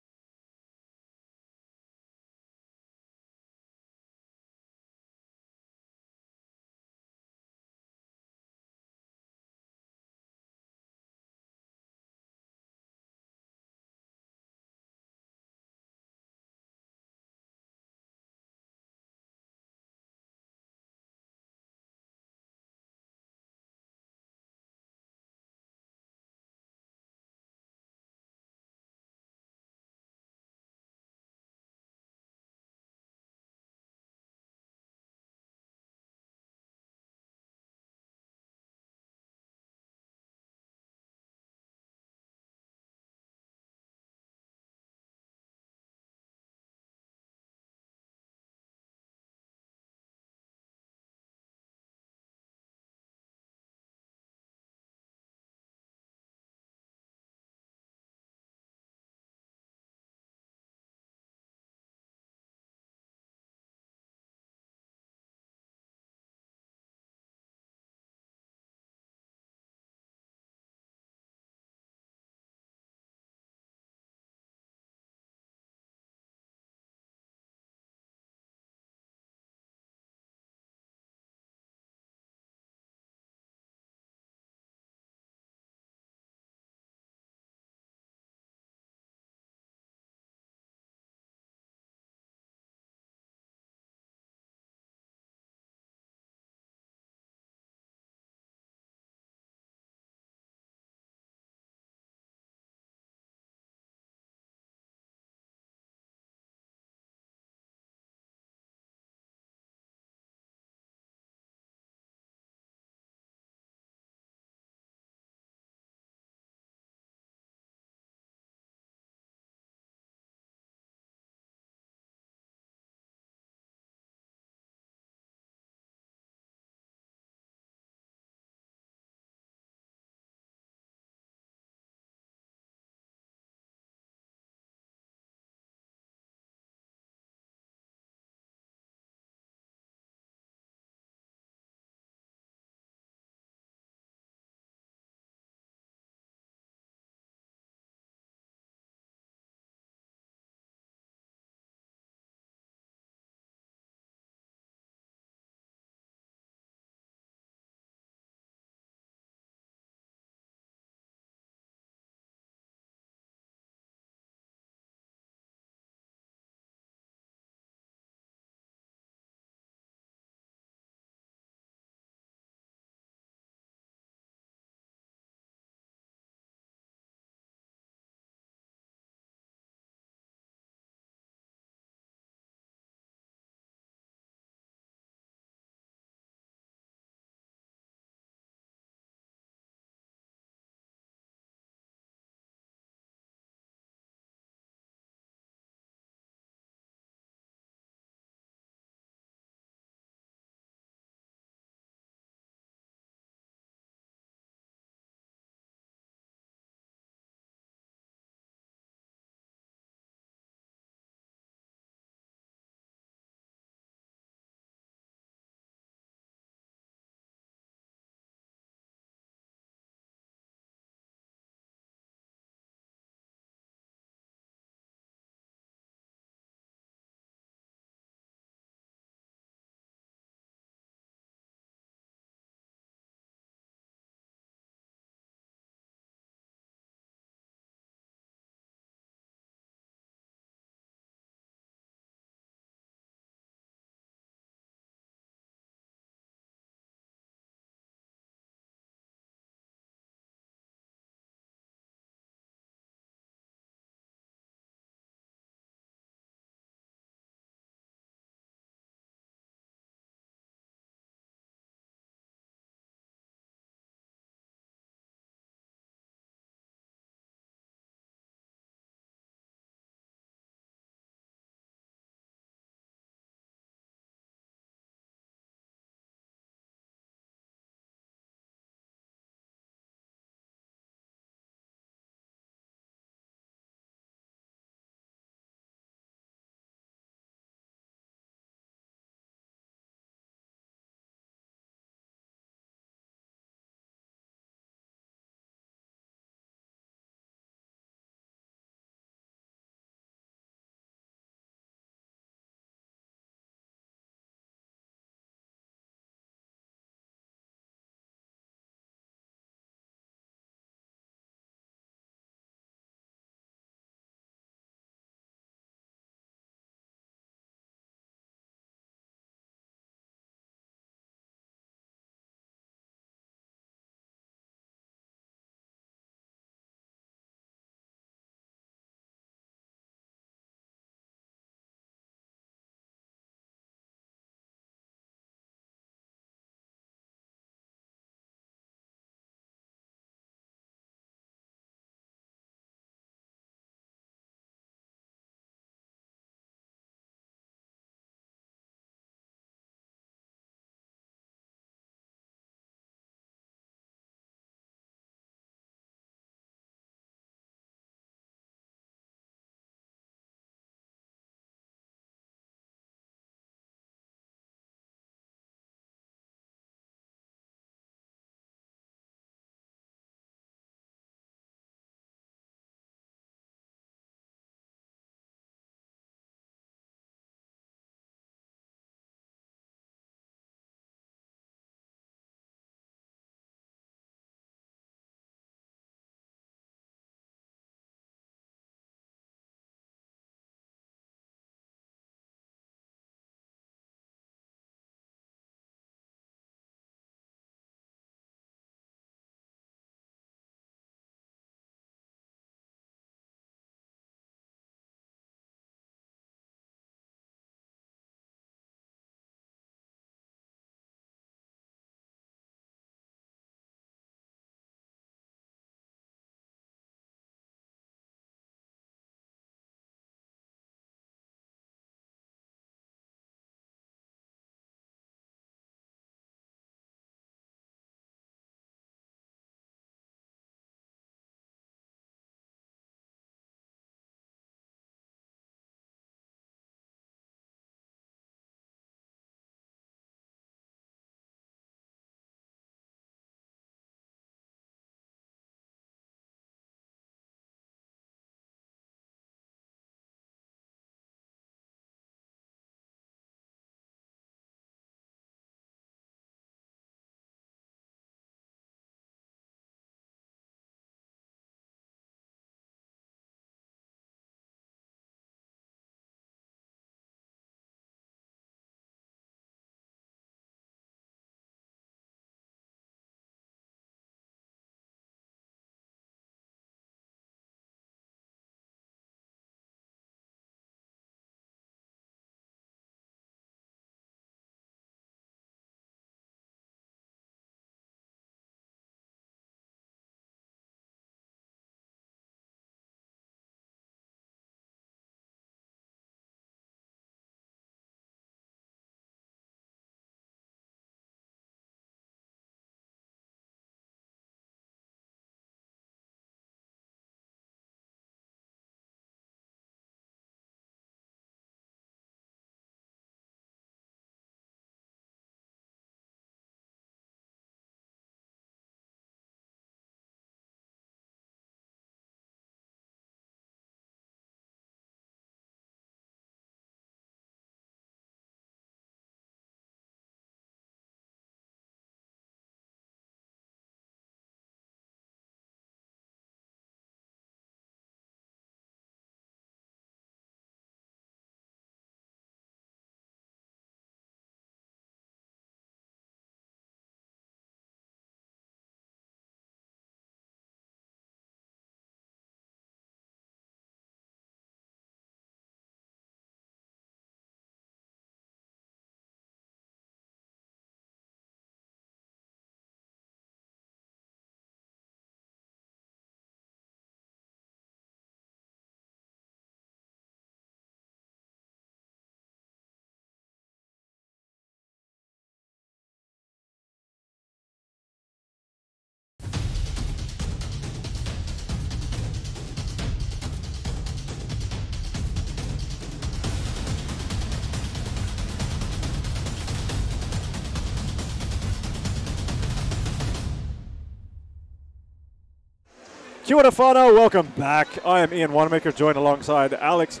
Kia ora whanau, welcome back. I am Ian Wanamaker, joined alongside Alex,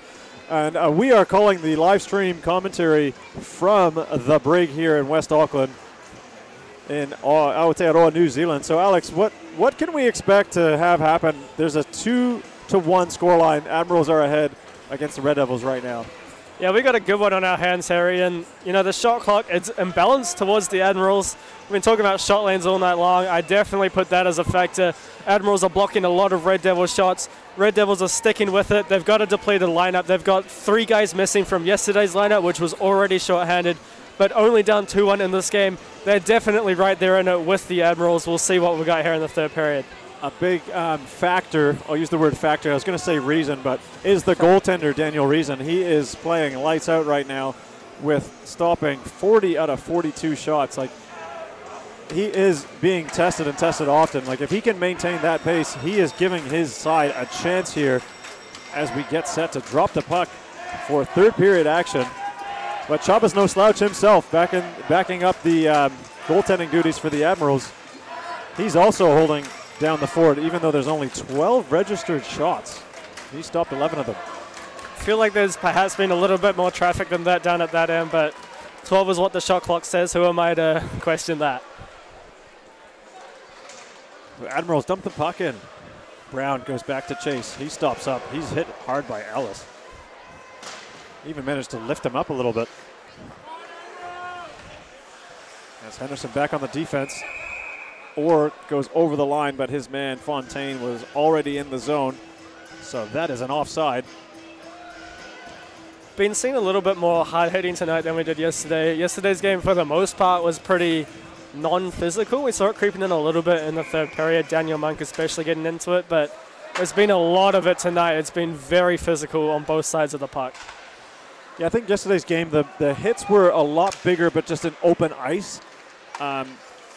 and we are calling the live stream commentary from the brig here in West Auckland in Aotearoa, New Zealand. So Alex, what can we expect to have happen? There's a 2-1 scoreline. Admirals are ahead against the Red Devils right now. Yeah, we got a good one on our hands, Harry, and you know the shot clock, it's imbalanced towards the Admirals. We've been talking about shot lanes all night long. I definitely put that as a factor. Admirals are blocking a lot of Red Devil shots. Red Devils are sticking with it. They've got a depleted lineup. They've got 3 guys missing from yesterday's lineup, which was already short-handed, but only down 2-1 in this game. They're definitely right there in it with the Admirals. We'll see what we got here in the third period. A big factor, I'll use the word factor, I was going to say reason, but is the goaltender, Daniel Reason. He is playing lights out right now with stopping 40 out of 42 shots. Like, he is being tested and tested often. Like, if he can maintain that pace, he is giving his side a chance here as we get set to drop the puck for third period action. But Chaba's no slouch himself, backing up the goaltending duties for the Admirals. He's also holding down the fort, even though there's only 12 registered shots. He stopped 11 of them. I feel like there's perhaps been a little bit more traffic than that down at that end, but 12 is what the shot clock says. Who am I to question that? The Admirals dump the puck in. Brown goes back to chase. He stops up. He's hit hard by Ellis. Even managed to lift him up a little bit. As Henderson back on the defense. Or goes over the line, but his man Fontaine was already in the zone. So that is an offside. Been seeing a little bit more hard hitting tonight than we did yesterday. Yesterday's game, for the most part, was pretty non-physical. We saw it creeping in a little bit in the third period. Daniel Monk especially getting into it, but there's been a lot of it tonight. It's been very physical on both sides of the puck. Yeah, I think yesterday's game, the hits were a lot bigger, but just in open ice.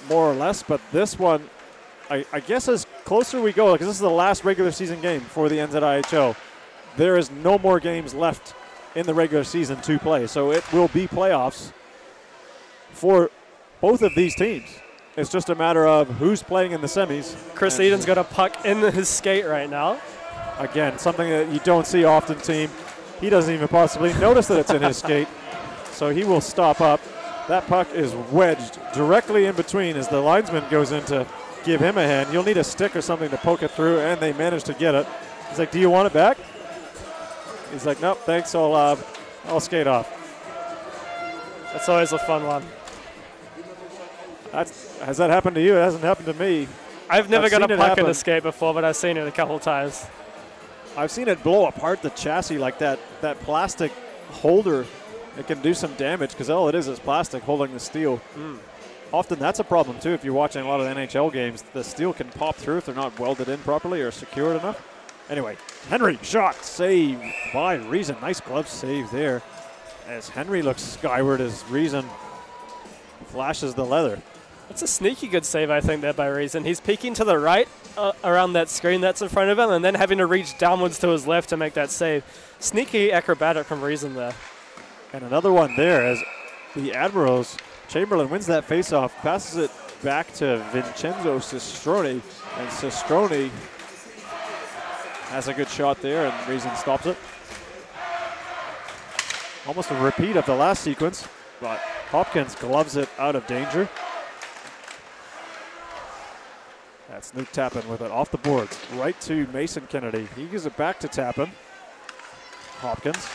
More or less, but this one, I guess as closer we go, because this is the last regular season game for the NZIHL, there is no more games left in the regular season to play, so it will be playoffs for both of these teams. It's just a matter of who's playing in the semis. Chris Eden's got a puck in his skate right now. Again, something that you don't see often, team. He doesn't even possibly notice that it's in his skate, so he will stop up. That puck is wedged directly in between as the linesman goes in to give him a hand. You'll need a stick or something to poke it through, and they manage to get it. He's like, do you want it back? He's like, nope, thanks, I'll skate off. That's always a fun one. Has that happened to you? It hasn't happened to me. I've never got a puck in a skate before, but I've seen it a couple times. I've seen it blow apart the chassis like that plastic holder. It can do some damage because all it is plastic holding the steel. Often that's a problem too. If you're watching a lot of NHL games, the steel can pop through if they're not welded in properly or secured enough. Anyway, Henry, shot, save by Reason. Nice glove save there as Henry looks skyward as Reason flashes the leather. It's a sneaky good save, I think, there by Reason. He's peeking to the right around that screen that's in front of him and then having to reach downwards to his left to make that save. Sneaky acrobatic from Reason there. And another one there as the Admirals, Chamberlain wins that faceoff, passes it back to Vincenzo Sistroni, and Sistroni has a good shot there, and Reason stops it. Almost a repeat of the last sequence, but Hopkins gloves it out of danger. That's Nuke Tappan with it off the boards, right to Mason Kennedy. He gives it back to Tappan. Hopkins.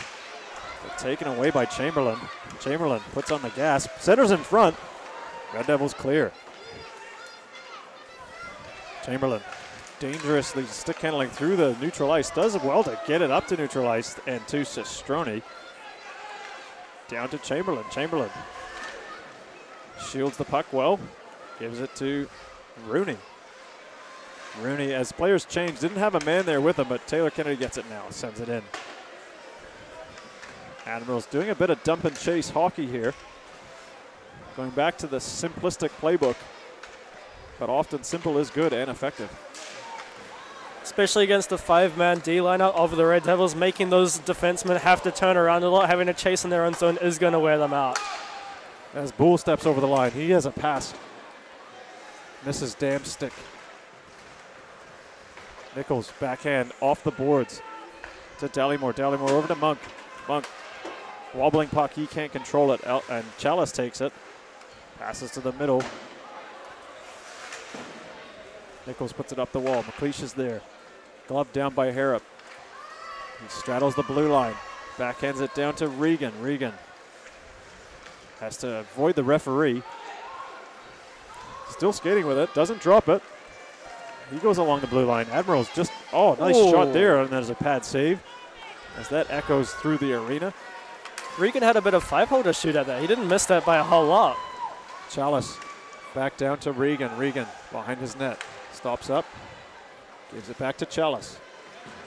Taken away by Chamberlain. Chamberlain puts on the gas. Centers in front. Red Devils clear. Chamberlain dangerously stick handling through the neutral ice. Does well to get it up to neutral ice and to Sistroni. Down to Chamberlain. Chamberlain shields the puck well. Gives it to Rooney. Rooney, as players change, didn't have a man there with him, but Taylor Kennedy gets it now. Sends it in. Admirals doing a bit of dump and chase hockey here. Going back to the simplistic playbook, but often simple is good and effective. Especially against the 5-man D lineup of the Red Devils, making those defensemen have to turn around a lot. Having to chase in their own zone is going to wear them out. As Bull steps over the line, he has a pass. Misses damn stick. Nichols, backhand off the boards to Dallymore. Dallymore over to Monk. Monk, wobbling puck, he can't control it, and Chalice takes it. Passes to the middle. Nichols puts it up the wall. McLeish is there. Glove down by Harrop. He straddles the blue line. Backhands it down to Regan. Regan has to avoid the referee. Still skating with it. Doesn't drop it. He goes along the blue line. Admirals just, nice shot there. And there's a pad save as that echoes through the arena. Regan had a bit of five-holder shoot at that. He didn't miss that by a whole lot. Chalice back down to Regan. Regan behind his net. Stops up. Gives it back to Chalice.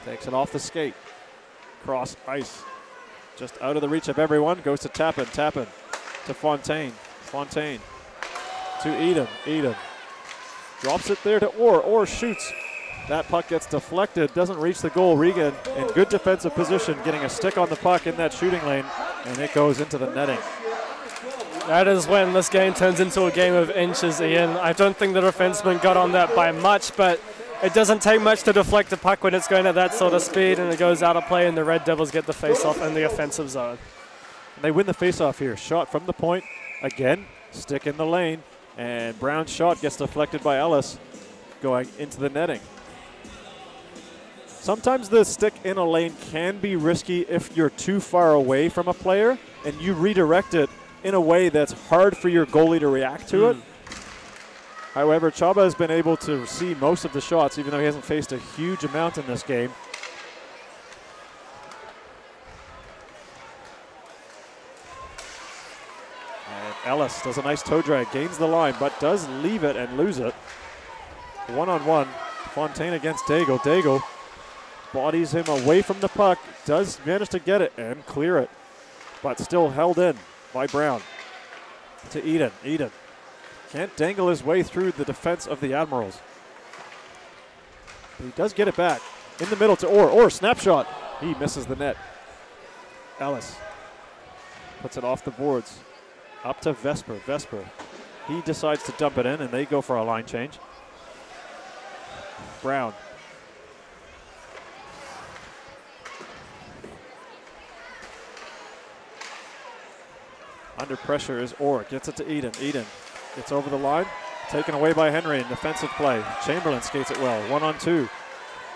Takes it off the skate. Cross ice. Just out of the reach of everyone. Goes to Tappan. Tappan to Fontaine. Fontaine to Eden. Eden drops it there to Orr. Orr shoots. That puck gets deflected. Doesn't reach the goal. Regan in good defensive position. Getting a stick on the puck in that shooting lane. And it goes into the netting. That is when this game turns into a game of inches, Ian. I don't think the defenseman got on that by much, but it doesn't take much to deflect a puck when it's going at that sort of speed and it goes out of play, and the Red Devils get the face-off in the offensive zone. And they win the face-off here. Shot from the point. Again, stick in the lane. And Brown's shot gets deflected by Ellis going into the netting. Sometimes the stick in a lane can be risky if you're too far away from a player and you redirect it in a way that's hard for your goalie to react to it. However, Chaba has been able to see most of the shots, even though he hasn't faced a huge amount in this game. And Ellis does a nice toe drag, gains the line, but does leave it and lose it. One-on-one, Fontaine against Daigle. Daigle bodies him away from the puck, does manage to get it and clear it, but still held in by Brown. To Eden. Eden can't dangle his way through the defense of the Admirals. But he does get it back. In the middle to Orr. Orr, snapshot. He misses the net. Ellis puts it off the boards. Up to Vesper. Vesper. He decides to dump it in, and they go for a line change. Brown. Under pressure is Orr. Gets it to Eden. Eden gets over the line. Taken away by Henry in defensive play. Chamberlain skates it well. 1-on-2.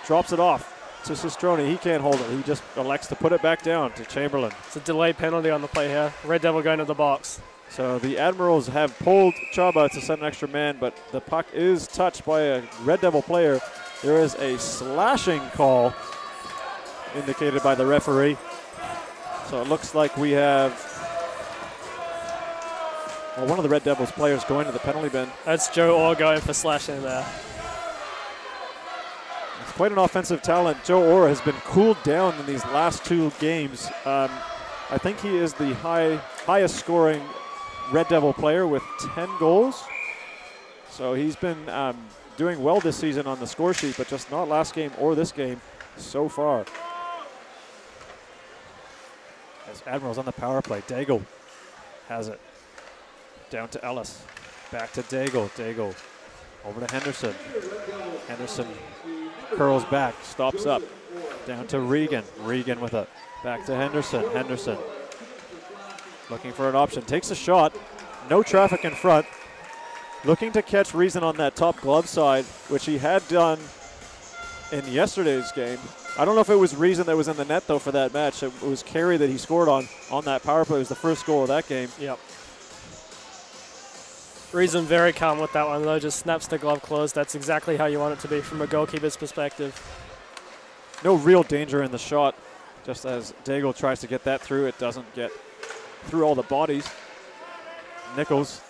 Drops it off to Sistroni. He can't hold it. He just elects to put it back down to Chamberlain. It's a delayed penalty on the play here. Red Devil going to the box. So the Admirals have pulled Chaba to send an extra man, but the puck is touched by a Red Devil player. There is a slashing call indicated by the referee. So it looks like we have one of the Red Devils players going to the penalty bin. That's Joe Orr going for slashing there. It's quite an offensive talent. Joe Orr has been cooled down in these last two games. I think he is the highest scoring Red Devil player with 10 goals. So he's been doing well this season on the score sheet, but just not last game or this game so far. As Admirals on the power play, Daigle has it. Down to Ellis. Back to Daigle. Daigle over to Henderson. Henderson curls back, stops up. Down to Regan. Regan with it. Back to Henderson. Henderson looking for an option. Takes a shot. No traffic in front. Looking to catch Reason on that top glove side, which he had done in yesterday's game. I don't know if it was Reason that was in the net, though, for that match. It was Carey that he scored on that power play. It was the first goal of that game. Yep. Reason very calm with that one, though. Just snaps the glove closed. That's exactly how you want it to be from a goalkeeper's perspective. No real danger in the shot. Just as Daigle tries to get that through, it doesn't get through all the bodies. Nichols,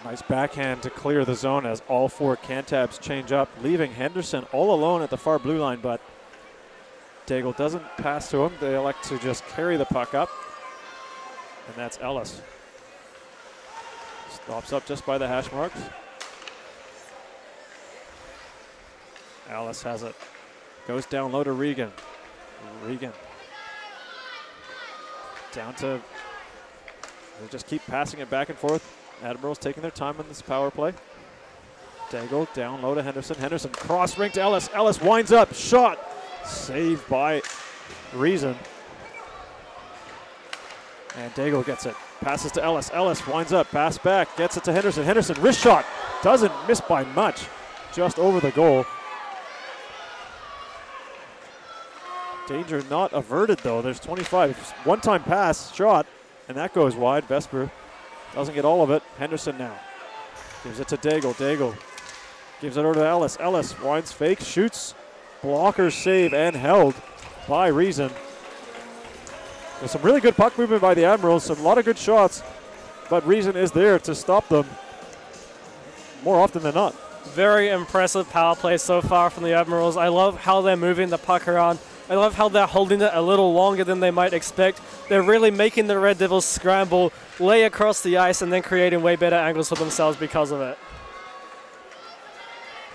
nice backhand to clear the zone as all four Cantabs change up, leaving Henderson all alone at the far blue line, but Daigle doesn't pass to him. They elect to just carry the puck up, and that's Ellis. Stops up just by the hash marks. Ellis has it. Goes down low to Regan. Regan. Down to, they just keep passing it back and forth. Admirals taking their time on this power play. Daigle down low to Henderson. Henderson cross ring to Ellis. Ellis winds up. Shot. Saved by Reason. And Daigle gets it. Passes to Ellis. Ellis winds up. Pass back. Gets it to Henderson. Henderson wrist shot. Doesn't miss by much. Just over the goal. Danger not averted though. There's 25. One-time pass, shot, and that goes wide. Vesper doesn't get all of it. Henderson now. Gives it to Daigle. Daigle gives it over to Ellis. Ellis winds fake, shoots. Blocker save and held by Reason. There's some really good puck movement by the Admirals. A lot of good shots, but Reason is there to stop them more often than not. Very impressive power play so far from the Admirals. I love how they're moving the puck around. I love how they're holding it a little longer than they might expect. They're really making the Red Devils scramble, lay across the ice, and then creating way better angles for themselves because of it.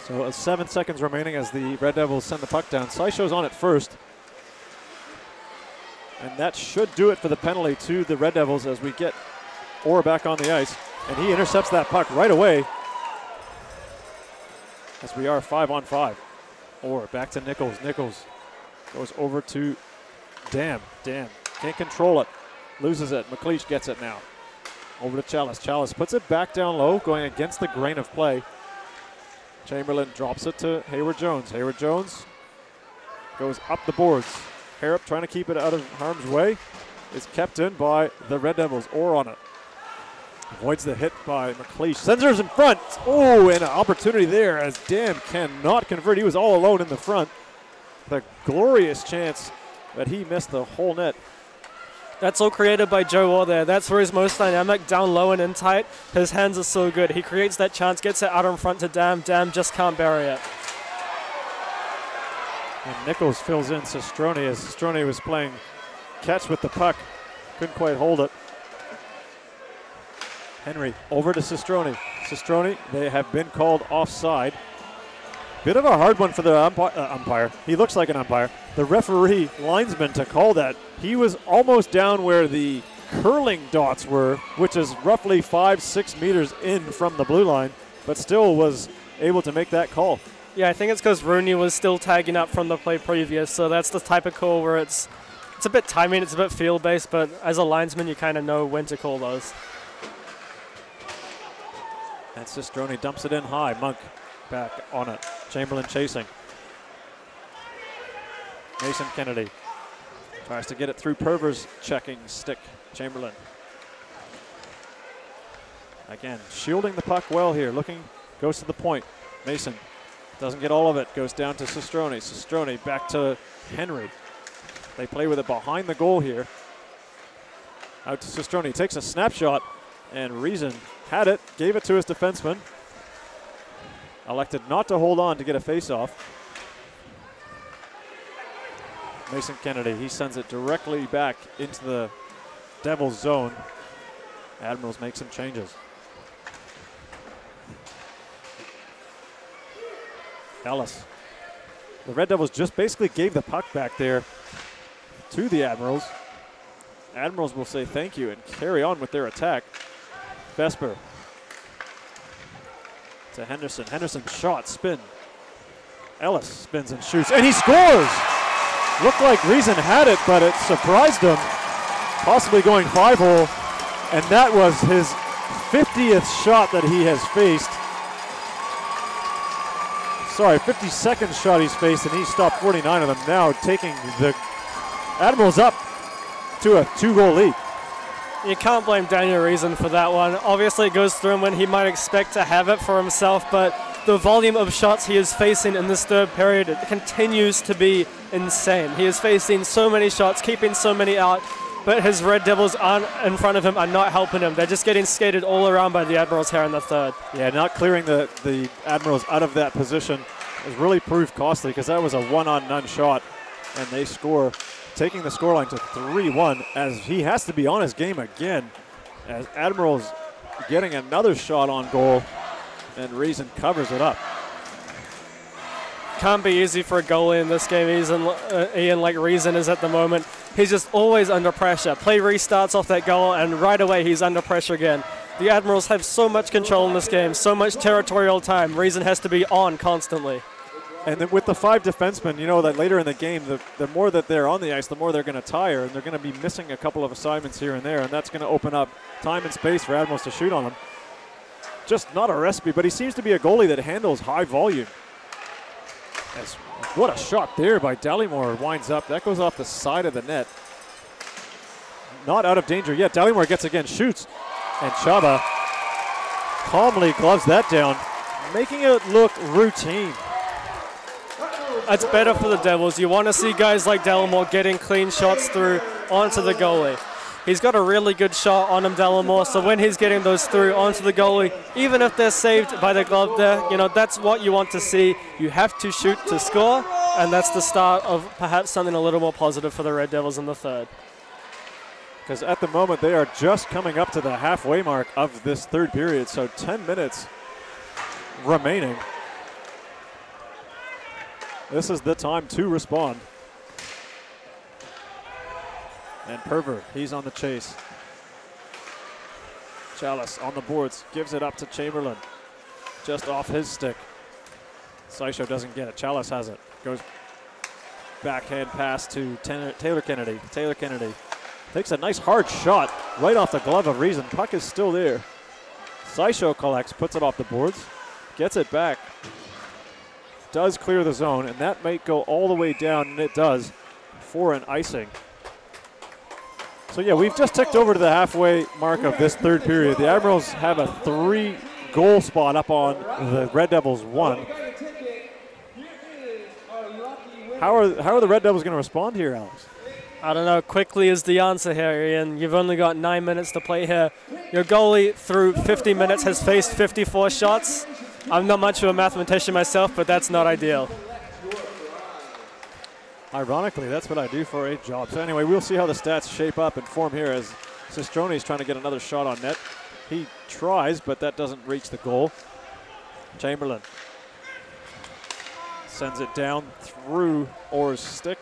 So 7 seconds remaining as the Red Devils send the puck down. Saisho's on it first. And that should do it for the penalty to the Red Devils as we get Orr back on the ice. And he intercepts that puck right away as we are 5-on-5. Orr back to Nichols. Nichols goes over to Dam. Dam can't control it. Loses it. McLeish gets it now. Over to Chalice. Chalice puts it back down low, going against the grain of play. Chamberlain drops it to Hayward Jones. Hayward Jones goes up the boards. Harrop trying to keep it out of harm's way. Is kept in by the Red Devils. Orr on it. Avoids the hit by McLeish. Sends hers in front. Oh, and an opportunity there as Dam cannot convert. He was all alone in the front. The glorious chance, but he missed the whole net. That's all created by Joe Orr there. That's where he's most dynamic, down low and in tight. His hands are so good. He creates that chance, gets it out in front to Dam. Dam just can't bury it. And Nichols fills in Sestroni as Sestroni was playing catch with the puck. Couldn't quite hold it. Henry over to Sestroni. Sestroni, they have been called offside. Bit of a hard one for the umpire. He looks like an umpire. The referee linesman to call that. He was almost down where the curling dots were, which is roughly 5-6 meters in from the blue line, but still was able to make that call. Yeah, I think it's because Rooney was still tagging up from the play previous, so that's the type of call where it's a bit timing, it's a bit field-based, but as a linesman, you kind of know when to call those. And Sestroni dumps it in high. Monk back on it. Chamberlain chasing. Mason Kennedy tries to get it through Perver's checking stick. Chamberlain. Again, shielding the puck well here. Looking, goes to the point. Mason doesn't get all of it. Goes down to Sestroni. Sestroni back to Henry. They play with it behind the goal here. Out to Sestroni. Takes a snapshot, and Reason had it. Gave it to his defenseman. Elected not to hold on to get a face-off. Mason Kennedy, he sends it directly back into the Devils zone. Admirals make some changes. Ellis. The Red Devils just basically gave the puck back there to the Admirals. Admirals will say thank you and carry on with their attack. Vesper to Henderson. Henderson shot, spin. Ellis spins and shoots, and he scores! Looked like Reason had it, but it surprised him. Possibly going 5-hole, and that was his 50th shot that he has faced. Sorry, 52nd shot he's faced, and he stopped 49 of them, now taking the Admirals up to a 2-goal lead. You can't blame Daniel Reason for that one. Obviously it goes through him when he might expect to have it for himself, but the volume of shots he is facing in this third period, it continues to be insane. He is facing so many shots, keeping so many out, but his Red Devils in front of him are not helping him. They're just getting skated all around by the Admirals here in the third. Yeah, not clearing the Admirals out of that position has really proved costly because that was a one-on-none shot, and they score, taking the scoreline to 3-1 as he has to be on his game again as Admirals getting another shot on goal, and Reason covers it up. Can't be easy for a goalie in this game, Ian, like Reason is at the moment. He's just always under pressure. Play restarts off that goal, and right away he's under pressure again. The Admirals have so much control in this game, so much territorial time. Reason has to be on constantly. And then with the 5 defensemen, you know that later in the game, the more that they're on the ice, the more they're going to tire, and they're going to be missing a couple of assignments here and there, and that's going to open up time and space for Admirals to shoot on them. Just not a recipe, but he seems to be a goalie that handles high volume. What a shot there by Dallymore. Winds up. That goes off the side of the net. Not out of danger yet. Dallymore gets again, shoots, and Chaba calmly gloves that down, making it look routine. That's better for the Devils. You want to see guys like Dallymore getting clean shots through onto the goalie. He's got a really good shot on him, Dallymore, so when he's getting those through onto the goalie, even if they're saved by the glove there, you know, that's what you want to see. You have to shoot to score, and that's the start of perhaps something a little more positive for the Red Devils in the third. Because at the moment, they are just coming up to the halfway mark of this third period, so 10 minutes remaining. This is the time to respond. And Pervert, he's on the chase. Chalice on the boards, gives it up to Chamberlain. Just off his stick. Sysho doesn't get it. Chalice has it. Goes backhand pass to Taylor Kennedy. Taylor Kennedy takes a nice hard shot right off the glove of Reason. Puck is still there. Sysho collects, puts it off the boards, gets it back. Does clear the zone, and that might go all the way down, and it does, for an icing. So yeah, we've just ticked over to the halfway mark of this third period. The Admirals have a 3-goal spot up on the Red Devils 1. How are the Red Devils going to respond here, Alex? I don't know. Quickly is the answer here, Ian. You've only got 9 minutes to play here. Your goalie, through 50 minutes, has faced 54 shots. I'm not much of a mathematician myself, but that's not ideal. Ironically, that's what I do for a job. So anyway, we'll see how the stats shape up and form here as Sistroni's trying to get another shot on net. He tries, but that doesn't reach the goal. Chamberlain sends it down through Orr's stick,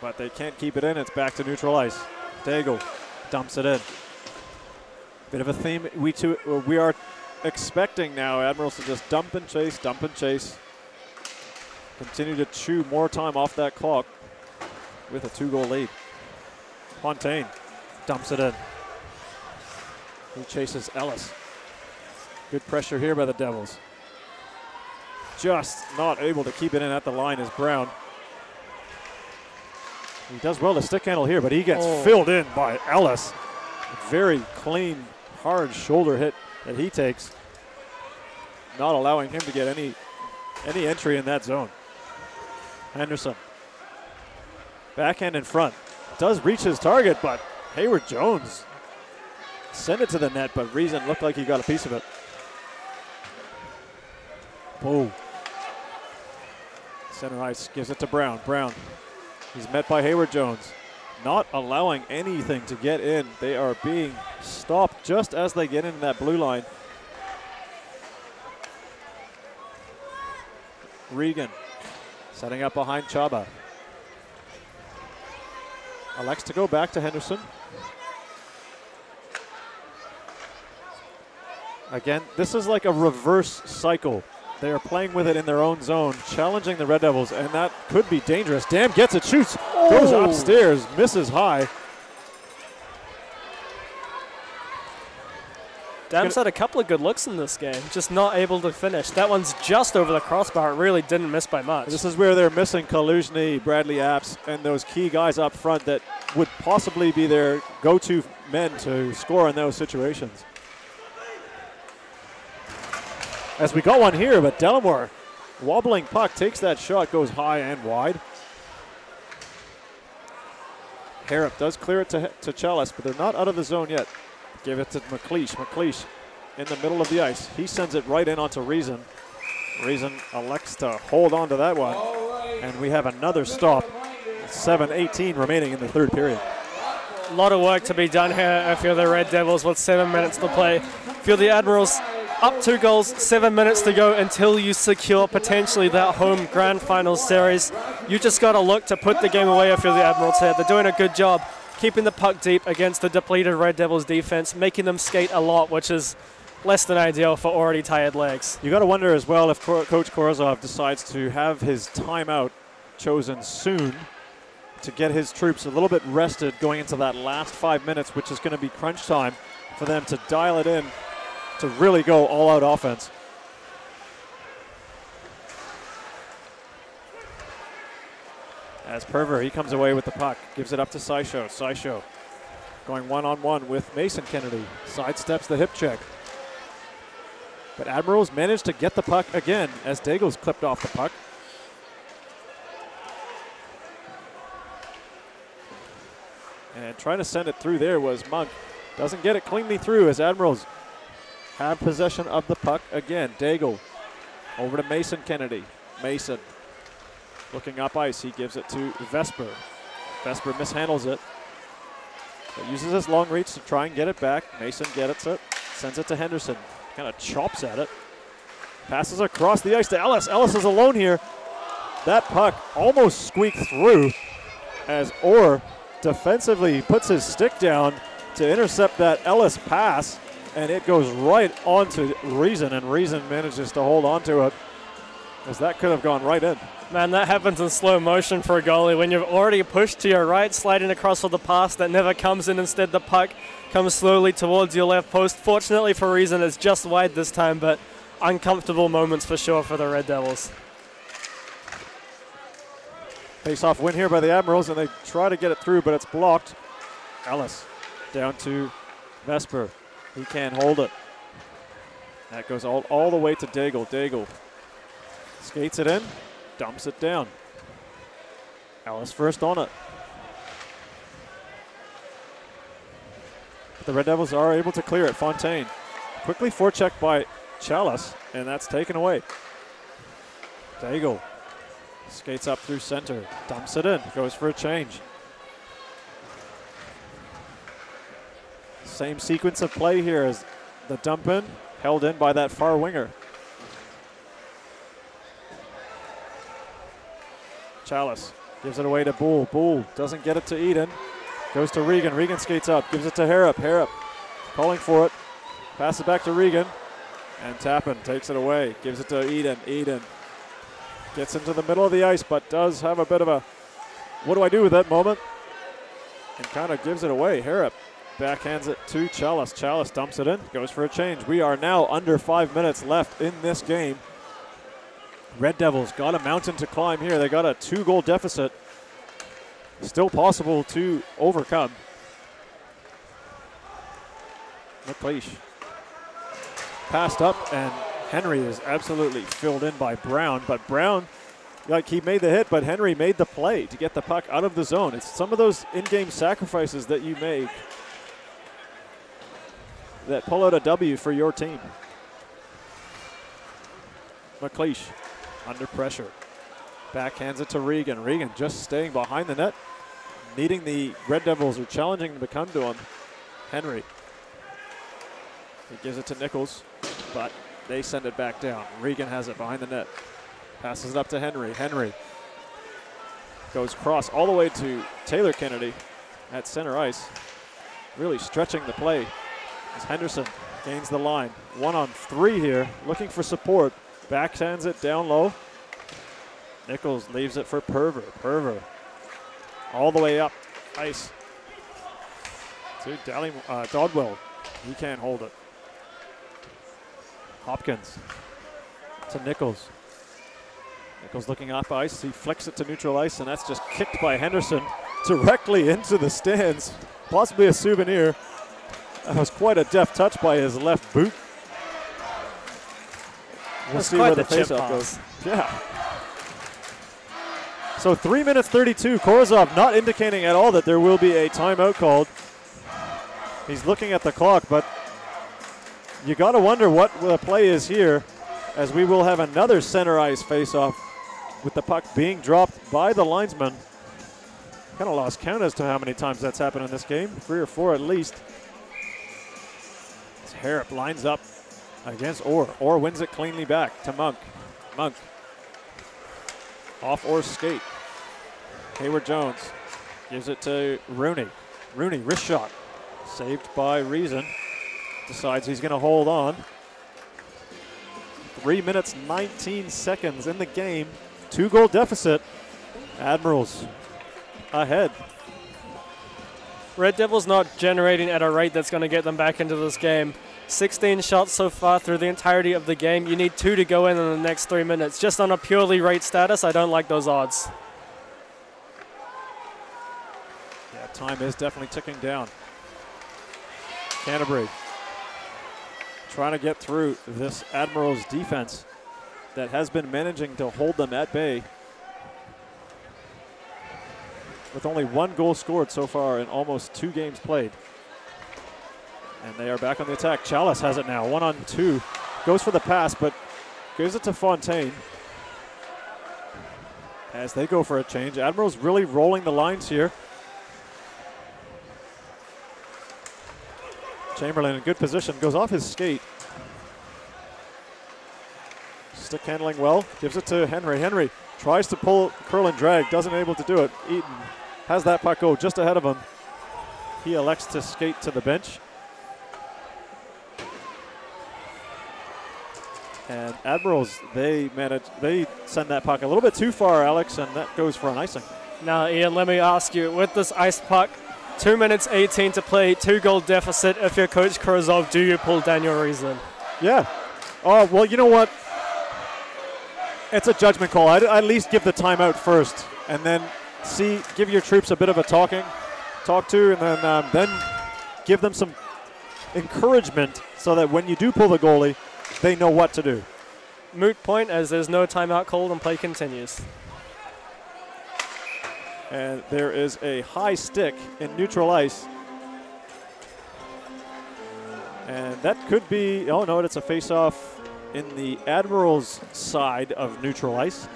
but they can't keep it in. It's back to neutral ice. Daigle dumps it in. Bit of a theme. We are expecting now Admirals to just dump and chase. Continue to chew more time off that clock with a 2-goal lead. Fontaine dumps it in. He chases Ellis. Good pressure here by the Devils. Just not able to keep it in at the line is Brown. He does well to stick handle here, but he gets filled in by Ellis. Very clean, hard shoulder hit that he takes, not allowing him to get any entry in that zone. Henderson, backhand in front, does reach his target, but Hayward Jones sent it to the net, but Reason looked like he got a piece of it. Boom. Center ice gives it to Brown. Brown, he's met by Hayward Jones, not allowing anything to get in. They are being stopped just as they get into that blue line. Regan setting up behind Chaba. Elects to go back to Henderson. Again, this is like a reverse cycle. They are playing with it in their own zone, challenging the Red Devils, and that could be dangerous. Dam gets it, shoots, goes upstairs, misses high. Dam's had a couple of good looks in this game, just not able to finish. That one's just over the crossbar. It really didn't miss by much. This is where they're missing Kaluzhny, Bradley Apps, and those key guys up front that would possibly be their go-to men to score in those situations. As we got one here, but Delamore, wobbling puck, takes that shot, goes high and wide. Harrop does clear it to Chalice, but they're not out of the zone yet. Give it to McLeish. McLeish in the middle of the ice. He sends it right in onto Reason. Reason elects to hold on to that one. And we have another stop. 7:18 remaining in the third period. A lot of work to be done here if you're the Red Devils with 7 minutes to play. If you're the Admirals, up 2 goals, 7 minutes to go until you secure potentially that home grand final series. You just got to look to put the game away if you're the Admirals here. They're doing a good job keeping the puck deep against the depleted Red Devils defense, making them skate a lot, which is less than ideal for already tired legs. You got to wonder as well if Coach Korozov decides to have his timeout chosen soon to get his troops a little bit rested going into that last 5 minutes, which is going to be crunch time for them to dial it in to really go all-out offense. As Perver, he comes away with the puck, gives it up to Saisho. Saisho going one-on-one with Mason Kennedy. Sidesteps the hip check. But Admirals managed to get the puck again as Daigle's clipped off the puck. And trying to send it through there was Monk. Doesn't get it cleanly through as Admirals have possession of the puck again. Daigle over to Mason Kennedy. Mason looking up ice. He gives it to Vesper. Vesper mishandles it. But uses his long reach to try and get it back. Mason gets it. Sends it to Henderson. Kind of chops at it. Passes across the ice to Ellis. Ellis is alone here. That puck almost squeaked through as Orr defensively puts his stick down to intercept that Ellis pass, and it goes right onto Reason, and Reason manages to hold on to it as that could have gone right in. Man, that happens in slow motion for a goalie when you've already pushed to your right, sliding across for the pass that never comes in. Instead, the puck comes slowly towards your left post. Fortunately for Reason, it's just wide this time, but uncomfortable moments for sure for the Red Devils. Face-off win here by the Admirals, and they try to get it through, but it's blocked. Ellis down to Vesper. He can't hold it. That goes all the way to Daigle. Daigle skates it in, dumps it down. Ellis first on it. The Red Devils are able to clear it. Fontaine quickly forechecked by Chalice, and that's taken away. Daigle skates up through center, dumps it in, goes for a change. Same sequence of play here as the dump in, held in by that far winger. Chalice gives it away to Bull. Bull doesn't get it to Eden. Goes to Regan. Regan skates up, gives it to Harrop. Harrop calling for it. Passes it back to Regan. And Tappan takes it away. Gives it to Eden. Eden gets into the middle of the ice, but does have a bit of a what do I do with that moment? And kind of gives it away. Harrop backhands it to Chalice. Chalice dumps it in, goes for a change. We are now under 5 minutes left in this game. Red Devils got a mountain to climb here. They got a 2-goal deficit. Still possible to overcome. McLeish passed up, and Henry is absolutely filled in by Brown. But Brown, like, he made the hit, but Henry made the play to get the puck out of the zone. It's some of those in-game sacrifices that you make that pull out a W for your team. McLeish under pressure. Backhands it to Regan. Regan just staying behind the net, needing the Red Devils or challenging them to come to him. Henry. He gives it to Nichols, but they send it back down. Regan has it behind the net. Passes it up to Henry. Henry goes cross all the way to Taylor Kennedy at center ice. Really stretching the play as Henderson gains the line. 1-on-3 here, looking for support. Backhands it down low. Nichols leaves it for Perver. Perver all the way up ice to Dodwell. He can't hold it. Hopkins to Nichols. Nichols looking off ice. He flicks it to neutral ice, and that's just kicked by Henderson directly into the stands. Possibly a souvenir. That was quite a deft touch by his left boot. We'll see where the faceoff goes. Yeah. So 3 minutes 32. Korozov not indicating at all that there will be a timeout called. He's looking at the clock, but you got to wonder what the play is here, as we will have another center ice faceoff with the puck being dropped by the linesman. Kind of lost count as to how many times that's happened in this game. 3 or 4 at least. As Harrop lines up against Orr. Orr wins it cleanly back to Monk. Monk off Orr's skate. Hayward Jones gives it to Rooney. Rooney, wrist shot. Saved by Reason. Decides he's going to hold on. 3 minutes, 19 seconds in the game. 2-goal deficit. Admirals ahead. Red Devils not generating at a rate that's going to get them back into this game. 16 shots so far through the entirety of the game. You need 2 to go in the next 3 minutes. Just on a purely rate status, I don't like those odds. Yeah, time is definitely ticking down. Canterbury trying to get through this Admirals defense that has been managing to hold them at bay, with only 1 goal scored so far in almost 2 games played. And they are back on the attack. Chalice has it now, 1-on-2. Goes for the pass, but gives it to Fontaine. As they go for a change. Admirals really rolling the lines here. Chamberlain in good position, goes off his skate. Stick handling well, gives it to Henry. Henry tries to pull, curl and drag, doesn't able to do it. Eaton has that puck go just ahead of him. He elects to skate to the bench. And Admirals, they send that puck a little bit too far, Alex, and that goes for an icing. Now, Ian, let me ask you, with this ice puck, 2 minutes 18 to play, 2-goal deficit. If you're Coach Kurzov, do you pull Daniel Reason? Yeah. Oh, well, you know what? It's a judgment call. I'd at least give the timeout first, and then give your troops a bit of a talk to, and then give them some encouragement so that when you do pull the goalie, they know what to do. Moot point, as there's no timeout called and play continues. And there is a high stick in neutral ice. And that could be, oh no, it's a face-off in the Admirals side of neutral ice.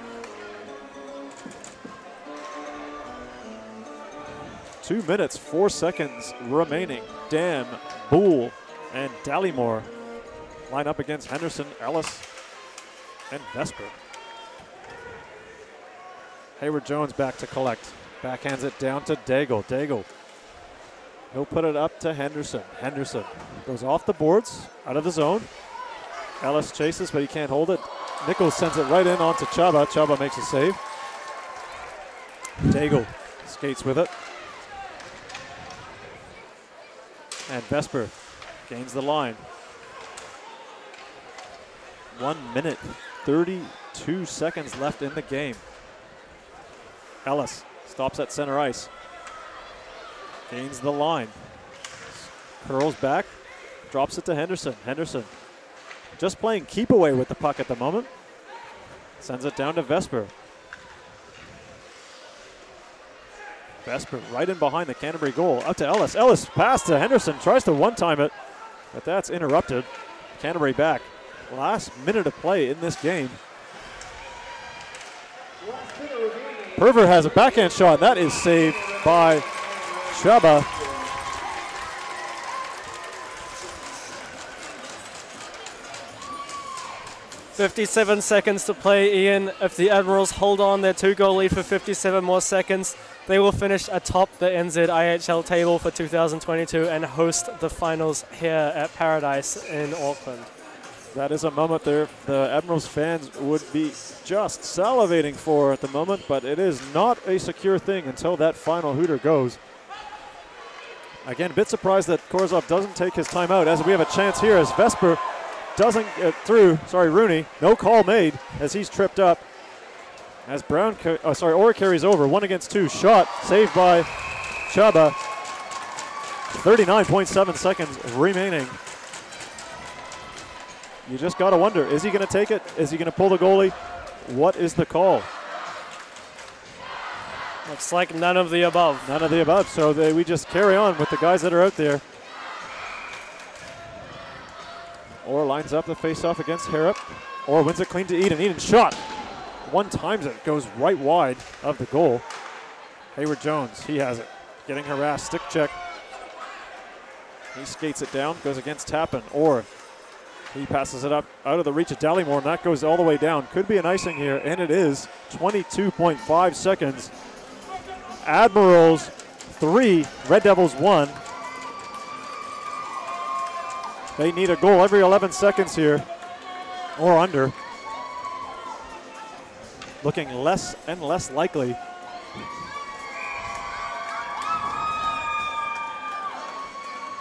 2 minutes, 4 seconds remaining. Dam, Boole, and Dallymore line up against Henderson, Ellis, and Vesper. Hayward Jones back to collect. Backhands it down to Daigle. Daigle. He'll put it up to Henderson. Henderson goes off the boards, out of the zone. Ellis chases, but he can't hold it. Nichols sends it right in onto Chaba. Chaba makes a save. Daigle skates with it. And Vesper gains the line. 1 minute, 32 seconds left in the game. Ellis stops at center ice. Gains the line. Curls back. Drops it to Henderson. Henderson just playing keep away with the puck at the moment. Sends it down to Vesper. Vesper right in behind the Canterbury goal. Out to Ellis. Ellis pass to Henderson. Tries to one-time it, but that's interrupted. Canterbury back. Last minute of play in this game. Perver has a backhand shot. That is saved by Chaba. .57 seconds to play, Ian. If the Admirals hold on their 2-goal lead for 57 more seconds, they will finish atop the NZIHL table for 2022 and host the finals here at Paradise in Auckland. That is a moment there the Admirals fans would be just salivating for at the moment, but it is not a secure thing until that final hooter goes. Again, a bit surprised that Korzov doesn't take his timeout, as we have a chance here as Vesper doesn't get through. Rooney. No call made as he's tripped up. As Orr carries over, 1 against 2. Shot saved by Chaba. 39.7 seconds remaining. You just got to wonder, is he going to take it? Is he going to pull the goalie? What is the call? Looks like none of the above. None of the above, so we just carry on with the guys that are out there. Orr lines up the face-off against Harrop. Orr wins it clean to Eden. Eden shot. One times it, goes right wide of the goal. Hayward Jones, he has it. Getting harassed, stick check. He skates it down, goes against Tappan. Orr. He passes it up out of the reach of Dallymore, and that goes all the way down. Could be an icing here, and it is. 22.5 seconds. Admirals 3, Red Devils 1. They need a goal every 11 seconds here, or under. Looking less and less likely.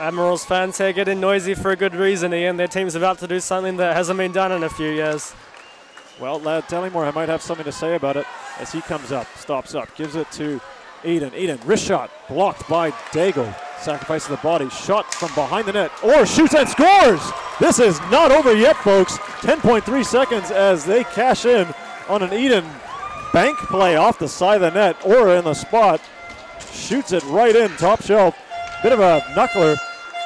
Admirals fans here getting noisy for a good reason, Ian. Their team's about to do something that hasn't been done in a few years. Well, Lad Tellymore might have something to say about it as he comes up, stops up, gives it to Eden. Eden, wrist shot, blocked by Daigle. Sacrifices the body, shot from behind the net, or shoots and scores! This is not over yet, folks. 10.3 seconds as they cash in on an Eden bank play off the side of the net, or in the spot. Shoots it right in, top shelf. Bit of a knuckler,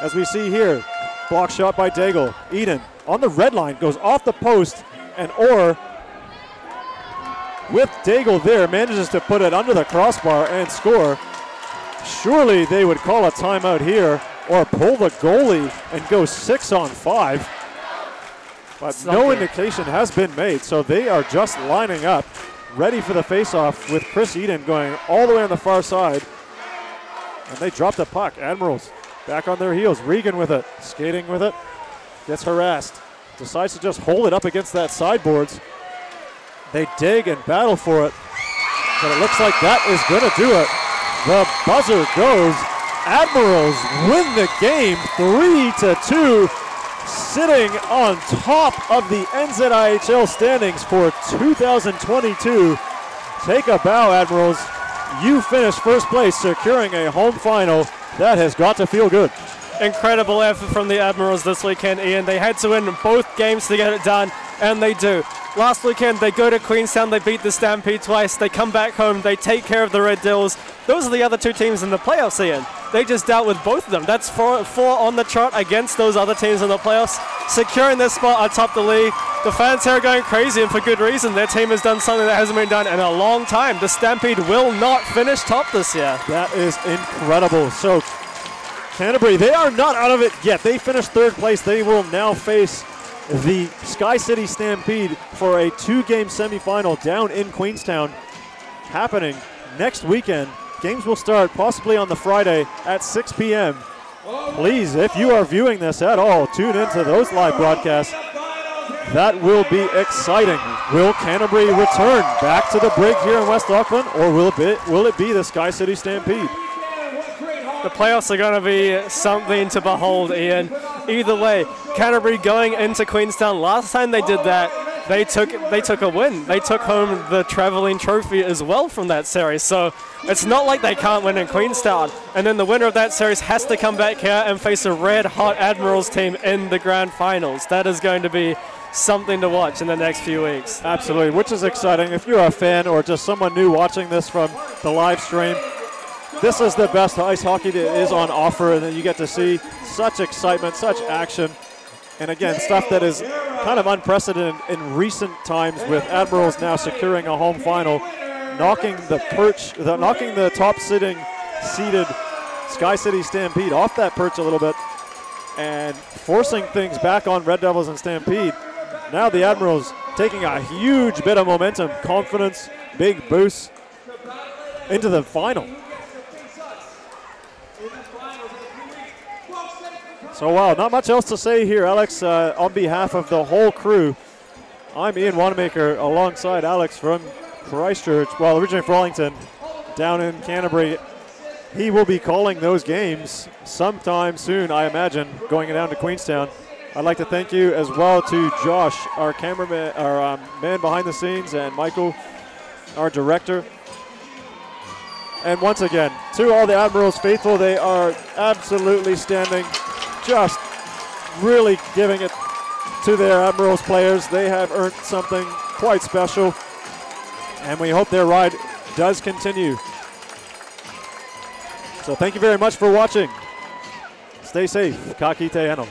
as we see here. Block shot by Daigle. Eden on the red line, goes off the post, and Orr, with Daigle there, manages to put it under the crossbar and score. Surely they would call a timeout here or pull the goalie and go 6-on-5. But no indication has been made, so they are just lining up, ready for the faceoff with Chris Eden going all the way on the far side. And they drop the puck. Admirals back on their heels. Regan with it, skating with it, gets harassed. Decides to just hold it up against that sideboards. They dig and battle for it, but it looks like that is going to do it. The buzzer goes. Admirals win the game 3-2, sitting on top of the NZIHL standings for 2022. Take a bow, Admirals. You finished first place, securing a home final. That has got to feel good. Incredible effort from the Admirals this weekend, Ian. They had to win both games to get it done, and they do. Last weekend, they go to Queenstown, they beat the Stampede twice, they come back home, they take care of the Red Devils. Those are the other two teams in the playoffs, Ian. They just dealt with both of them. That's four on the trot against those other teams in the playoffs, securing their spot atop the league. The fans here are going crazy, and for good reason. Their team has done something that hasn't been done in a long time. The Stampede will not finish top this year. That is incredible. So Canterbury, they are not out of it yet. They finished third place. They will now face the Sky City Stampede for a 2-game semifinal down in Queenstown, happening next weekend. Games will start possibly on the Friday at 6 p.m. Please, if you are viewing this at all, tune into those live broadcasts. That will be exciting. Will Canterbury return back to the Brig here in West Auckland, or will it be the Sky City Stampede? The playoffs are going to be something to behold, Ian. Either way, Canterbury going into Queenstown, last time they did that, they took a win. They took home the traveling trophy as well from that series. So it's not like they can't win in Queenstown. And then the winner of that series has to come back here and face a red-hot Admirals team in the grand finals. That is going to be something to watch in the next few weeks. Absolutely, which is exciting. If you're a fan or just someone new watching this from the live stream, this is the best ice hockey that is on offer, and then you get to see such excitement, such action, and again, stuff that is kind of unprecedented in recent times, with Admirals now securing a home final, knocking the top seated Sky City Stampede off that perch a little bit, and forcing things back on Red Devils and Stampede. Now the Admirals taking a huge bit of momentum, confidence, big boost into the final. So, wow, not much else to say here, Alex. On behalf of the whole crew, I'm Ian Wanamaker alongside Alex from Christchurch, well, originally from Wellington, down in Canterbury. He will be calling those games sometime soon, I imagine, going down to Queenstown. I'd like to thank you as well to Josh, our cameraman, our man behind the scenes, and Michael, our director. And once again, to all the Admirals faithful, they are absolutely standing, just really giving it to their Admirals players. They have earned something quite special, and we hope their ride does continue. So thank you very much for watching. Stay safe. Ka kite anō.